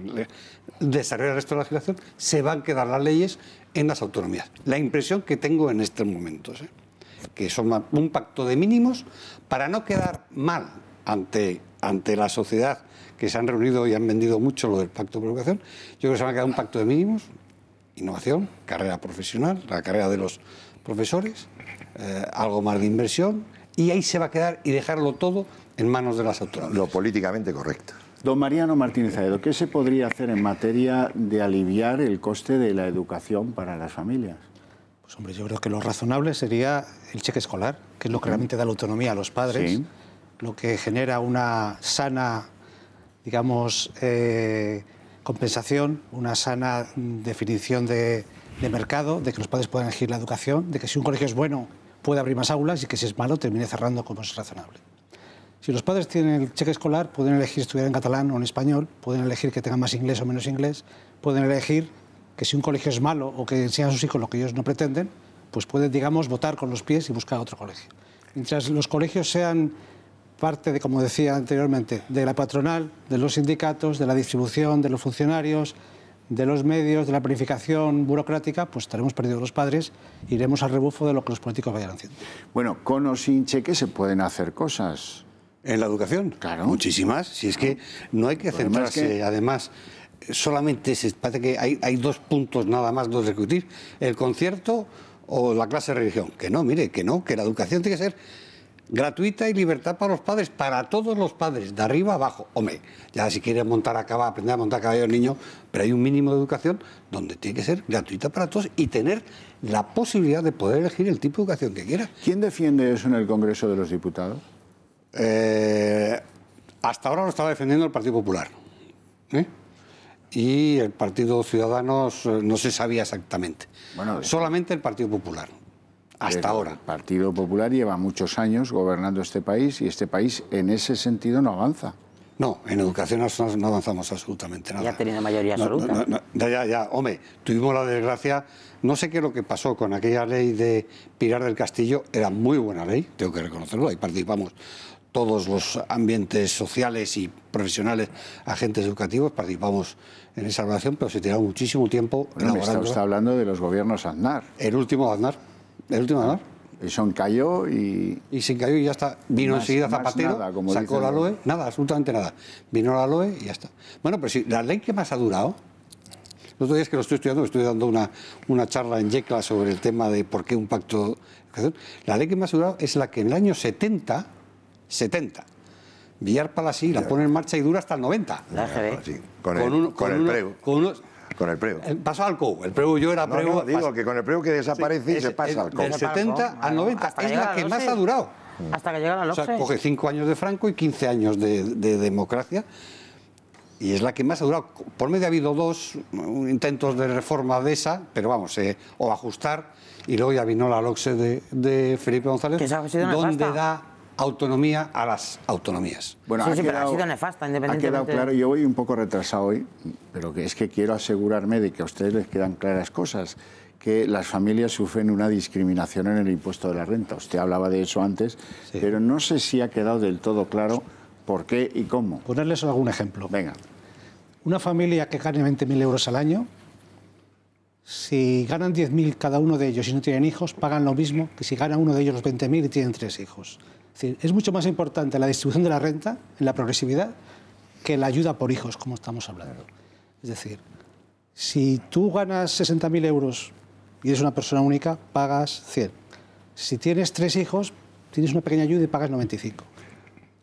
desarrollar el resto de la legislación, se van a quedar las leyes en las autonomías. La impresión que tengo en estos momentos, que son un pacto de mínimos para no quedar mal ante la sociedad, que se han reunido y han vendido mucho lo del Pacto de Educación. Yo creo que se van a quedar un pacto de mínimos: innovación, carrera profesional, la carrera de los profesores, algo más de inversión, y ahí se va a quedar y dejarlo todo en manos de las autonomías. Lo políticamente correcto. Don Mariano Martínez Aedo, ¿qué se podría hacer en materia de aliviar el coste de la educación para las familias? Pues hombre, yo creo que lo razonable sería el cheque escolar, que es lo que realmente da la autonomía a los padres, Sí. Lo que genera una sana, digamos, compensación, una sana definición de mercado, de que los padres puedan elegir la educación, de que si un colegio es bueno puede abrir más aulas y que si es malo termine cerrando como es razonable. Si los padres tienen el cheque escolar, pueden elegir estudiar en catalán o en español, pueden elegir que tengan más inglés o menos inglés, pueden elegir que si un colegio es malo o que enseñan a sus hijos lo que ellos no pretenden, pues pueden, digamos, votar con los pies y buscar otro colegio. Mientras los colegios sean parte de, como decía anteriormente, de la patronal, de los sindicatos, de la distribución, de los funcionarios, de los medios, de la planificación burocrática, pues estaremos perdidos los padres, iremos al rebufo de lo que los políticos vayan haciendo. Bueno, con o sin cheque se pueden hacer cosas. ¿En la educación? Claro. Muchísimas. Si es que no hay que centrarse, además, solamente parece que hay 2 puntos nada más, 2 de discutir: el concierto o la clase de religión. Que no, mire, que no, que la educación tiene que ser gratuita y libertad para los padres, para todos los padres, de arriba a abajo. Hombre, ya si quiere aprender a montar a caballo el niño, pero hay un mínimo de educación donde tiene que ser gratuita para todos y tener la posibilidad de poder elegir el tipo de educación que quiera. ¿Quién defiende eso en el Congreso de los Diputados? Hasta ahora lo estaba defendiendo el Partido Popular. Y el Partido Ciudadanos no se sabía exactamente. Bueno, solamente el Partido Popular. Hasta ahora. El Partido Popular lleva muchos años gobernando este país y este país en ese sentido no avanza. No, en educación no avanzamos absolutamente nada. Ya ha tenido mayoría absoluta. Ya. Hombre, tuvimos la desgracia, no sé qué es lo que pasó con aquella ley de Pilar del Castillo, era muy buena ley, tengo que reconocerlo, ahí participamos todos los ambientes sociales y profesionales, agentes educativos, participamos en esa relación, pero se tiró muchísimo tiempo elaborando. Está hablando de los gobiernos Aznar. El último Aznar. Eso encalló y se encalló y ya está. Vino enseguida Zapatero, nada, sacó la LOE, nada, absolutamente nada. Vino la LOE y ya está. Bueno, pero si la ley que más ha durado, los otros días que lo estoy estudiando, estoy dando una charla en Yecla sobre el tema de por qué un pacto de educación. La ley que más ha durado es la que en el año 70, Villar Palasí la pone en marcha y dura hasta el 90. La GB. Sí, con el preu. Con el preu. Pasó al COU. El preu yo era preu. No, digo que con el preu que desaparece y se pasa al COU. Del 70 al 90 es la que más ha durado. Hasta que llega la LOCSE. O sea, coge 5 años de Franco y 15 años de democracia. Y es la que más ha durado. Por medio ha habido 2 intentos de reforma de esa, pero vamos, o ajustar, y luego ya vino la LOCSE de Felipe González, donde da autonomía a las autonomías. Bueno, sí, pero ha sido nefasta, independientemente. Ha quedado claro, yo voy un poco retrasado hoy, pero que es que quiero asegurarme de que a ustedes les quedan claras cosas, que las familias sufren una discriminación en el impuesto de la renta. Usted hablaba de eso antes, sí, pero no sé si ha quedado del todo claro por qué y cómo. Ponerles algún ejemplo. Venga. Una familia que gane 20.000 euros al año, si ganan 10.000 cada uno de ellos y no tienen hijos, pagan lo mismo que si gana uno de ellos los 20.000 y tienen 3 hijos. Es decir, es mucho más importante la distribución de la renta, en la progresividad, que la ayuda por hijos, como estamos hablando. Es decir, Si tú ganas 60.000 euros y eres una persona única, pagas 100. Si tienes 3 hijos, tienes una pequeña ayuda y pagas 95.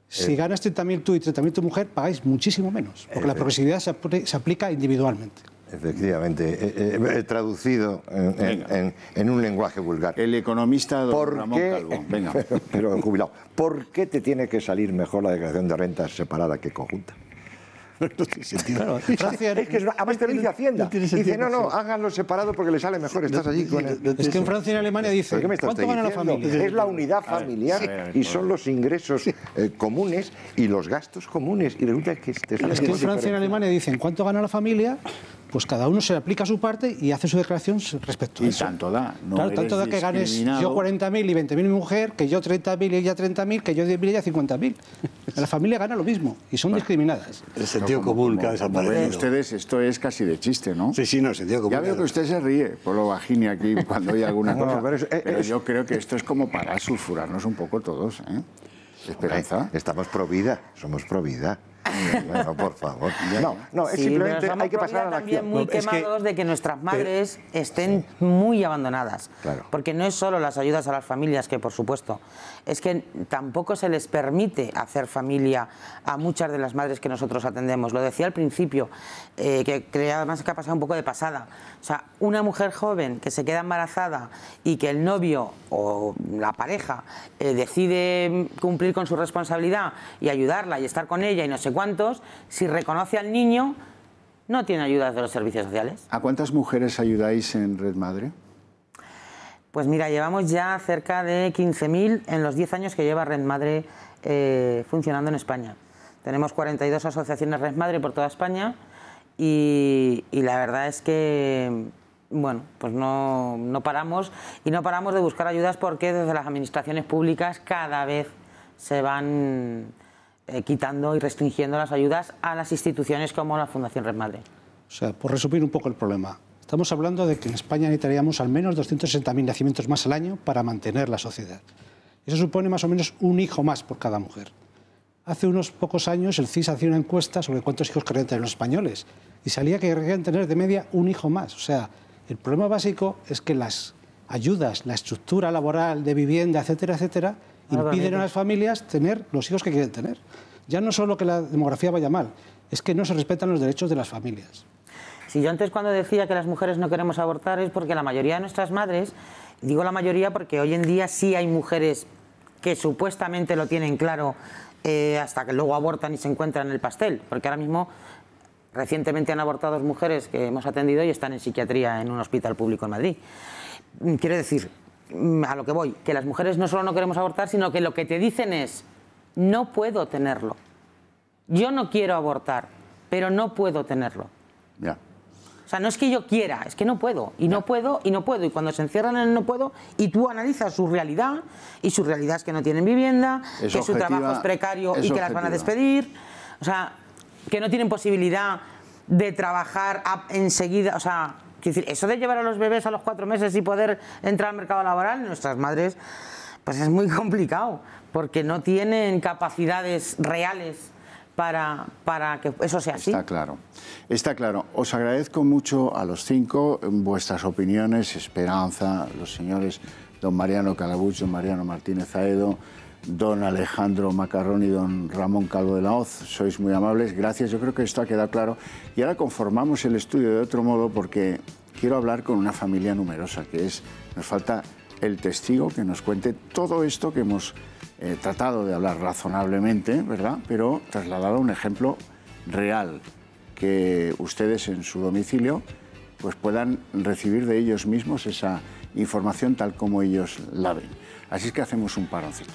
Si ganas 30.000 tú y 30.000 tu mujer, pagáis muchísimo menos, porque la progresividad se aplica individualmente. Efectivamente, traducido en un lenguaje vulgar. El economista don Ramón Calvo. Venga. Pero jubilado. ¿Por qué te tiene que salir mejor la declaración de rentas separada que conjunta? No tiene sentido. Claro, Francia, es que además te lo dice Hacienda. Dice, no, háganlo separado porque le sale mejor. Estás allí con el... Es que en Francia y en Alemania dice, ¿cuánto gana la familia? Es la unidad familiar y son los ingresos comunes y los gastos comunes. Y resulta que... Es que en Francia y en Alemania dicen, ¿cuánto gana la familia? Pues cada uno se aplica su parte y hace su declaración respecto a eso. Y tanto da. No claro, tanto da que ganes yo 40.000 y 20.000 mi mujer, que yo 30.000 y ella 30.000, que yo 10.000 y ella 50.000. La familia gana lo mismo y son discriminadas. El sentido común que ha desaparecido. Ustedes, esto es casi de chiste, ¿no? Sí, no, el sentido común. Ya veo que usted se ríe por lo bajini aquí cuando hay alguna cosa. Pero yo creo que esto es como para sulfurarnos un poco todos, ¿eh? Esperanza. Estamos pro vida, somos pro vida. No, por favor. No, es sí, simplemente hay que pasar a la también acción. muy quemados de que nuestras madres estén muy abandonadas. Claro. Porque no es solo las ayudas a las familias, que por supuesto, es que tampoco se les permite hacer familia a muchas de las madres que nosotros atendemos. Lo decía al principio, que además que ha pasado un poco de pasada. O sea, una mujer joven que se queda embarazada y que el novio o la pareja decide cumplir con su responsabilidad y ayudarla y estar con ella y no sé cuántos, si reconoce al niño, no tiene ayudas de los servicios sociales. ¿A cuántas mujeres ayudáis en Red Madre? Pues mira, llevamos ya cerca de 15.000 en los 10 años que lleva Red Madre funcionando en España. Tenemos 42 asociaciones Red Madre por toda España y la verdad es que, bueno, pues no paramos y no paramos de buscar ayudas porque desde las administraciones públicas cada vez se van quitando y restringiendo las ayudas a las instituciones como la Fundación Red Madre. O sea, por resumir un poco el problema, estamos hablando de que en España necesitaríamos al menos 260.000 nacimientos más al año para mantener la sociedad. Eso supone más o menos un hijo más por cada mujer. Hace unos pocos años el CIS hacía una encuesta sobre cuántos hijos querían tener los españoles y salía que querían tener de media un hijo más. O sea, el problema básico es que las ayudas, la estructura laboral de vivienda, etcétera, etcétera, impiden a las familias tener los hijos que quieren tener. Ya no solo que la demografía vaya mal, es que no se respetan los derechos de las familias. Si yo antes cuando decía que las mujeres no queremos abortar es porque la mayoría de nuestras madres, digo la mayoría porque hoy en día sí hay mujeres que supuestamente lo tienen claro hasta que luego abortan y se encuentran el pastel, porque ahora mismo recientemente han abortado 2 mujeres que hemos atendido y están en psiquiatría en un hospital público en Madrid. Quiero decir, a lo que voy, que las mujeres no solo no queremos abortar, sino que lo que te dicen es, no puedo tenerlo. Yo no quiero abortar, pero no puedo tenerlo. Ya. O sea, no es que yo quiera, es que no puedo, y no puedo, y no puedo. Y cuando se encierran en el no puedo, y tú analizas su realidad, y su realidad es que no tienen vivienda, que su trabajo es precario y que las van a despedir, o sea, que no tienen posibilidad de trabajar enseguida, o sea, quiero decir, eso de llevar a los bebés a los 4 meses y poder entrar al mercado laboral, nuestras madres, pues es muy complicado, porque no tienen capacidades reales para que eso sea así. Está claro, está claro. Os agradezco mucho a los 5 vuestras opiniones, Esperanza, los señores don Mariano Calabuch, don Mariano Martínez Aedo, don Alejandro Macarrón y don Ramón Calvo de la Hoz. Sois muy amables, gracias. Yo creo que esto ha quedado claro. Y ahora conformamos el estudio de otro modo porque quiero hablar con una familia numerosa, que es, nos falta el testigo que nos cuente todo esto que hemos tratado de hablar razonablemente, ¿verdad? Pero trasladado a un ejemplo real, que ustedes en su domicilio pues puedan recibir de ellos mismos esa información tal como ellos la ven. Así es que hacemos un paroncito.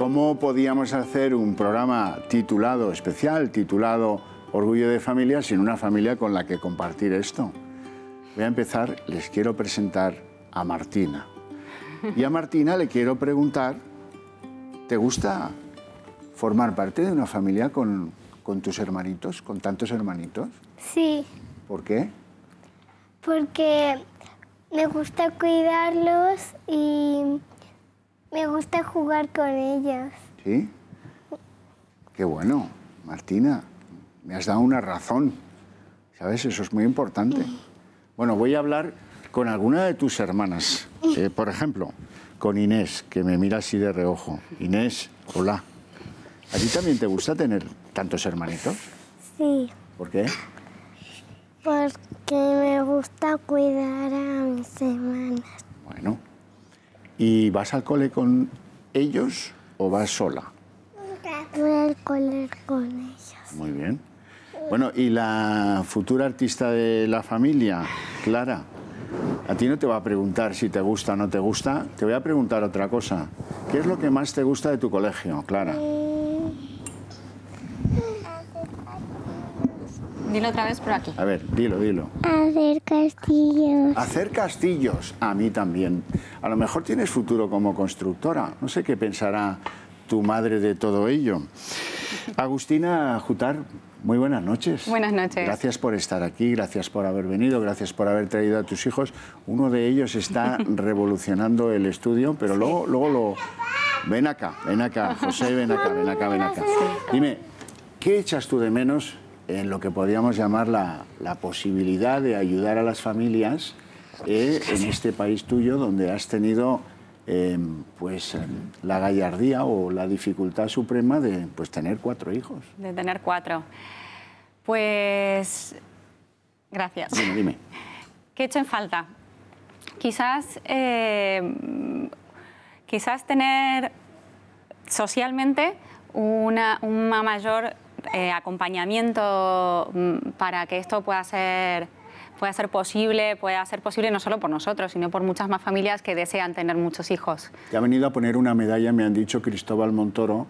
¿cómo podíamos hacer un programa titulado, especial, titulado Orgullo de Familia, sin una familia con la que compartir esto? Voy a empezar, les quiero presentar a Martina. Y a Martina le quiero preguntar, ¿te gusta formar parte de una familia con tus hermanitos, con tantos hermanitos? Sí. ¿Por qué? Porque me gusta cuidarlos y me gusta jugar con ellos. ¿Sí? Qué bueno, Martina, me has dado una razón, ¿sabes? Eso es muy importante. Bueno, voy a hablar con alguna de tus hermanas, por ejemplo, con Inés, que me mira así de reojo. Inés, hola. ¿A ti también te gusta tener tantos hermanitos? Sí. ¿Por qué? Porque me gusta cuidar a mis hermanas. Bueno. ¿Y vas al cole con ellos o vas sola? Voy al cole con ellos. Muy bien. Bueno, ¿y la futura artista de la familia, Clara? A ti no te va a preguntar si te gusta o no te gusta. Te voy a preguntar otra cosa. ¿Qué es lo que más te gusta de tu colegio, Clara? Dilo otra vez por aquí. A ver, dilo. Hacer castillos. Hacer castillos. A mí también. A lo mejor tienes futuro como constructora. No sé qué pensará tu madre de todo ello. Agustina Jutar, muy buenas noches. Buenas noches. Gracias por estar aquí, gracias por haber venido, gracias por haber traído a tus hijos. Uno de ellos está revolucionando el estudio, pero sí. luego lo... Ven acá, José, ven acá. Dime, ¿qué echas tú de menos en lo que podríamos llamar la posibilidad de ayudar a las familias en este país tuyo donde has tenido la gallardía o la dificultad suprema de tener 4 hijos? De tener 4. Pues... Gracias. Dime. ¿Qué he hecho en falta? Quizás tener socialmente un mayor acompañamiento para que esto pueda ser posible no solo por nosotros, sino por muchas más familias que desean tener muchos hijos. Te ha venido a poner una medalla, me han dicho, Cristóbal Montoro,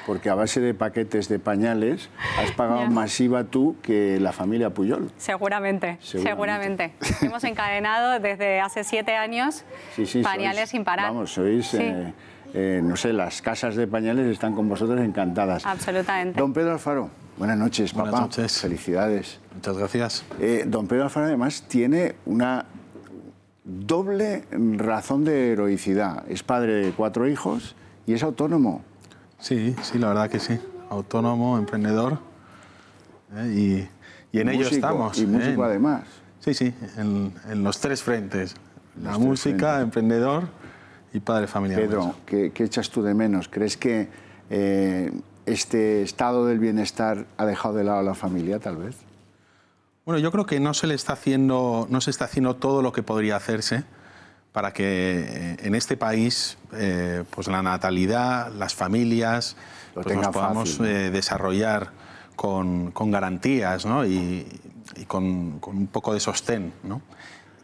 porque a base de paquetes de pañales has pagado más IVA tú que la familia Puyol. Seguramente. Hemos encadenado desde hace 7 años pañales sin parar. Vamos, sois... Sí. No sé, las casas de pañales están con vosotros encantadas. Absolutamente. Don Pedro Alfaro, buenas noches, papá. Buenas noches. Felicidades. Muchas gracias. Don Pedro Alfaro además tiene una doble razón de heroicidad. Es padre de 4 hijos y es autónomo. Sí, la verdad que sí. Autónomo, emprendedor. Y en ello estamos. Y músico además. Sí, en los 3 frentes. La música, emprendedor y padre familiar. Pedro, ¿qué echas tú de menos? ¿Crees que este estado del bienestar ha dejado de lado a la familia, tal vez? Bueno, yo creo que no se está haciendo todo lo que podría hacerse para que en este país la natalidad, las familias, nos podamos desarrollar con garantías, ¿no? y con un poco de sostén, ¿no?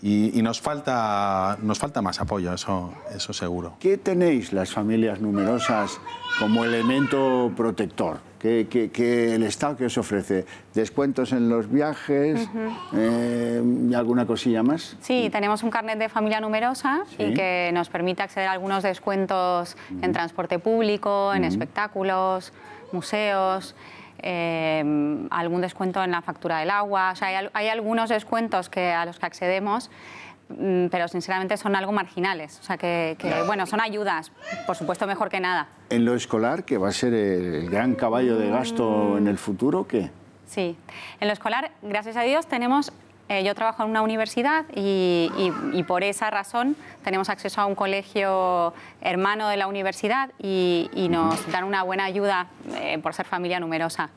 Y nos falta más apoyo, eso seguro. ¿Qué tenéis las familias numerosas como elemento protector? ¿Qué el Estado que os ofrece? ¿Descuentos en los viajes? ¿Y alguna cosilla más? Sí, tenemos un carnet de familia numerosa y que nos permite acceder a algunos descuentos en transporte público, en espectáculos, museos... algún descuento en la factura del agua. O sea, hay algunos descuentos a los que accedemos, pero sinceramente son algo marginales. O sea, bueno, son ayudas, por supuesto mejor que nada. ¿En lo escolar, que va a ser el gran caballo de gasto en el futuro, qué? Sí, en lo escolar, gracias a Dios, tenemos... yo trabajo en una universidad y por esa razón tenemos acceso a un colegio hermano de la universidad y nos dan una buena ayuda por ser familia numerosa.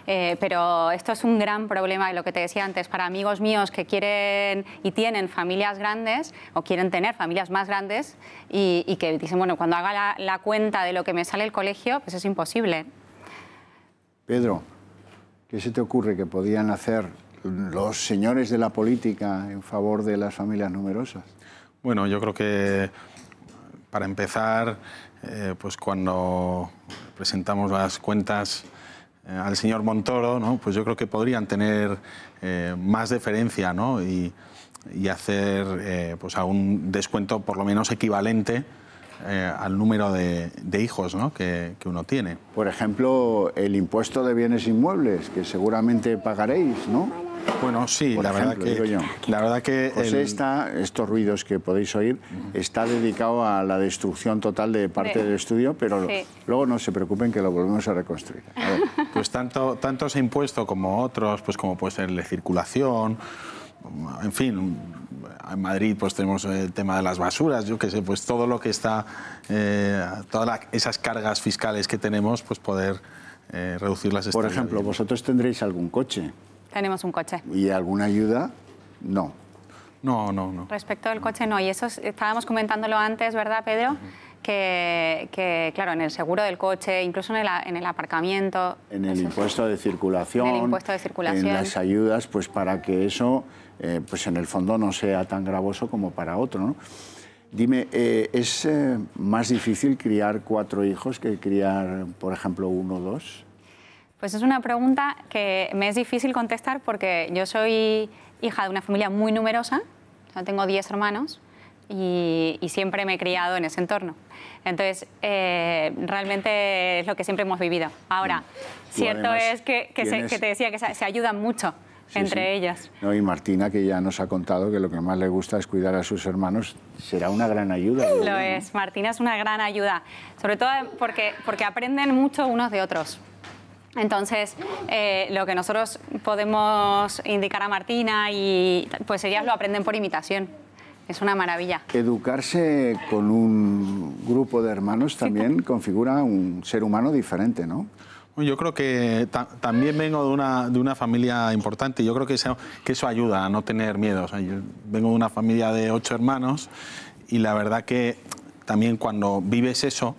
Pero esto es un gran problema, lo que te decía antes, para amigos míos que quieren y tienen familias grandes o quieren tener familias más grandes y que dicen, bueno, cuando haga la cuenta de lo que me sale el colegio, pues es imposible. Pedro, ¿qué se te ocurre que podían hacer los señores de la política en favor de las familias numerosas? Bueno, yo creo que para empezar pues cuando presentamos las cuentas al señor Montoro, ¿no? Pues yo creo que podrían tener más deferencia, ¿no? y hacer pues a un descuento por lo menos equivalente al número de hijos, ¿no? que uno tiene. Por ejemplo, el impuesto de bienes inmuebles, que seguramente pagaréis, ¿no? Bueno, sí, la verdad que José estos ruidos que podéis oír, está dedicado a la destrucción total de parte del estudio, pero luego no se preocupen que lo volvemos a reconstruir. A ver. Pues tanto ese impuesto como otros, pues como puede ser el de circulación, en fin, en Madrid pues tenemos el tema de las basuras, yo qué sé, pues todo lo que está, todas esas cargas fiscales que tenemos, pues poder reducirlas. Por ejemplo, vosotros tendréis algún coche. Tenemos un coche. ¿Y alguna ayuda? No. No. Respecto al coche, no. Y eso estábamos comentándolo antes, ¿verdad, Pedro? Que, claro, en el seguro del coche, incluso en el aparcamiento. En el impuesto de circulación. En el impuesto de circulación. En las ayudas, pues para que eso, pues en el fondo no sea tan gravoso como para otro, ¿no? Dime, ¿es más difícil criar 4 hijos que criar, por ejemplo, 1 o 2? Pues es una pregunta que me es difícil contestar porque yo soy hija de una familia muy numerosa, yo tengo 10 hermanos y siempre me he criado en ese entorno. Entonces, realmente es lo que siempre hemos vivido. Ahora, cierto es que te decía que se ayudan mucho entre ellas. No, y Martina, que ya nos ha contado que lo que más le gusta es cuidar a sus hermanos, será una gran ayuda. Lo es, Martina es una gran ayuda, sobre todo porque aprenden mucho unos de otros. Entonces, lo que nosotros podemos indicar a Martina, pues ellas lo aprenden por imitación. Es una maravilla. Educarse con un grupo de hermanos también configura un ser humano diferente, ¿no? Yo creo que también vengo de una familia importante y yo creo que eso ayuda a no tener miedo. O sea, yo vengo de una familia de 8 hermanos y la verdad que también cuando vives eso,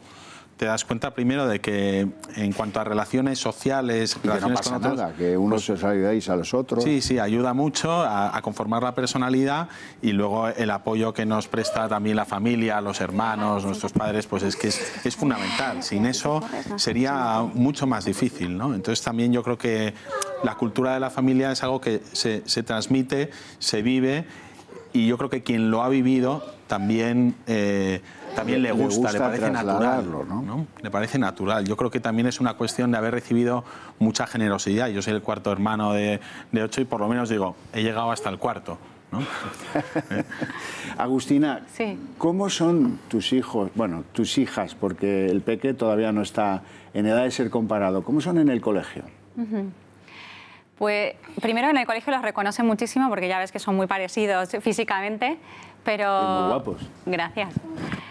te das cuenta primero de que en cuanto a relaciones sociales, relaciones con otros, nada, que unos os ayudáis a los otros. Sí, ayuda mucho a conformar la personalidad y luego el apoyo que nos presta también la familia, los hermanos, nuestros padres, pues es que es fundamental. Sin eso sería mucho más difícil, ¿no? Entonces también yo creo que la cultura de la familia es algo que se transmite, se vive y yo creo que quien lo ha vivido también le gusta, le parece natural, ¿no? Le parece natural. Yo creo que también es una cuestión de haber recibido mucha generosidad. Yo soy el 4.º hermano de 8 y por lo menos digo, he llegado hasta el 4.º, ¿no? Agustina, ¿cómo son tus hijos, bueno, tus hijas, porque el peque todavía no está en edad de ser comparado, ¿cómo son en el colegio? Pues primero en el colegio los reconocen muchísimo porque ya ves que son muy parecidos físicamente, pero... Y muy guapos. Gracias.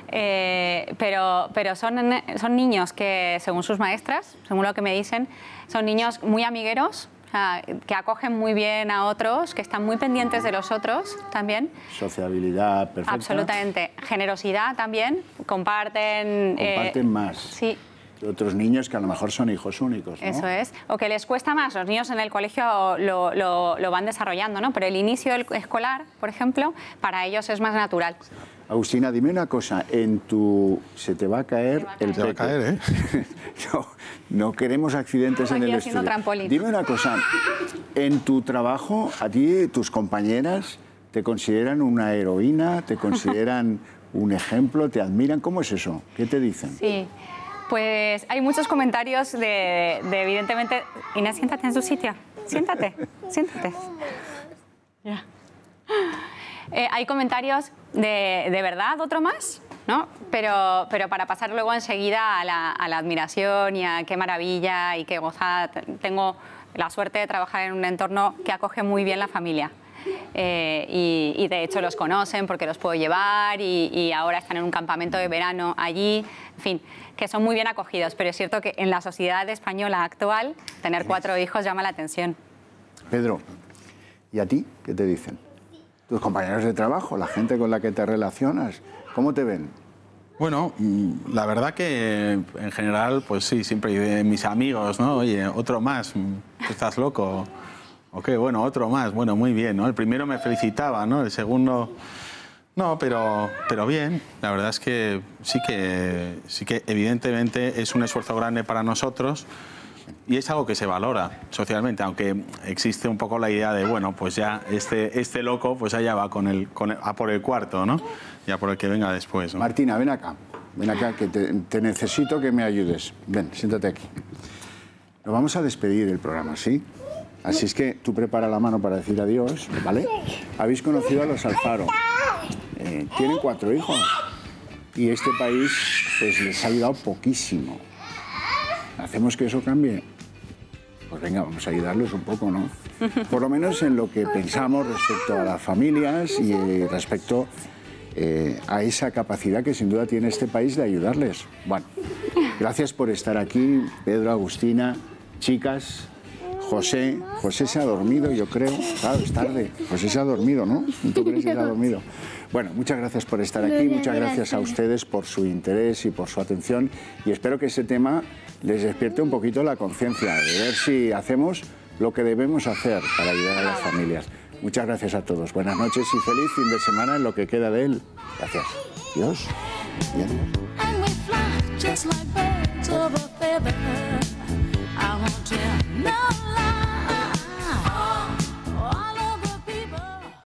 Pero son niños que, según sus maestras, según lo que me dicen, son niños muy amigueros, o sea, que acogen muy bien a otros, que están muy pendientes de los otros también. Sociabilidad perfecta. Absolutamente. Generosidad también. Comparten más. Sí. Otros niños que a lo mejor son hijos únicos, ¿no? Eso es. O que les cuesta más. Los niños en el colegio lo van desarrollando, ¿no? Pero el inicio del escolar, por ejemplo, para ellos es más natural. Agustina, dime una cosa. Se te va a caer el peque. Se va a caer, ¿eh? No queremos accidentes en el estudio. Trampolín. Dime una cosa. En tu trabajo, a ti, tus compañeras, ¿te consideran una heroína? ¿Te consideran un ejemplo? ¿Te admiran? ¿Cómo es eso? ¿Qué te dicen? Sí. Pues hay muchos comentarios de evidentemente... Inés, siéntate en tu sitio. Siéntate. Ya. Hay comentarios de verdad, otro más, ¿no? Pero para pasar luego enseguida a la admiración y a qué maravilla y qué gozada. Tengo la suerte de trabajar en un entorno que acoge muy bien la familia. Y de hecho los conocen porque los puedo llevar y ahora están en un campamento de verano allí, en fin, que son muy bien acogidos, pero es cierto que en la sociedad española actual tener 4 hijos llama la atención. Pedro, ¿y a ti qué te dicen? Tus compañeros de trabajo, la gente con la que te relacionas, ¿cómo te ven? Bueno, la verdad que en general, pues sí, siempre de mis amigos, ¿no? Oye, otro más, ¿estás loco? Ok, bueno, otro más, bueno, muy bien, ¿no? El primero me felicitaba, ¿no? El segundo, No, pero bien. La verdad es que sí que evidentemente es un esfuerzo grande para nosotros y es algo que se valora socialmente, aunque existe un poco la idea de, bueno, pues ya este loco pues allá va a por el cuarto, ¿no? Ya por el que venga después, ¿no? Martina, ven acá, que te necesito que me ayudes. Ven, siéntate aquí. Nos vamos a despedir del programa, ¿sí? Así es que tú prepara la mano para decir adiós, ¿vale? Habéis conocido a los Alfaro. Tienen 4 hijos y este país pues les ha ayudado poquísimo. ¿Hacemos que eso cambie? Pues venga, vamos a ayudarles un poco, ¿no? Por lo menos en lo que pensamos respecto a las familias y respecto a esa capacidad que sin duda tiene este país de ayudarles. Bueno, gracias por estar aquí, Pedro, Agustina, chicas. José se ha dormido, yo creo. Claro, es tarde. José se ha dormido, ¿no? ¿Tú crees que se ha dormido? Bueno, muchas gracias por estar aquí, muchas gracias a ustedes por su interés y por su atención y espero que ese tema les despierte un poquito la conciencia de ver si hacemos lo que debemos hacer para ayudar a las familias. Muchas gracias a todos. Buenas noches y feliz fin de semana en lo que queda de él. Gracias. Dios. Bien.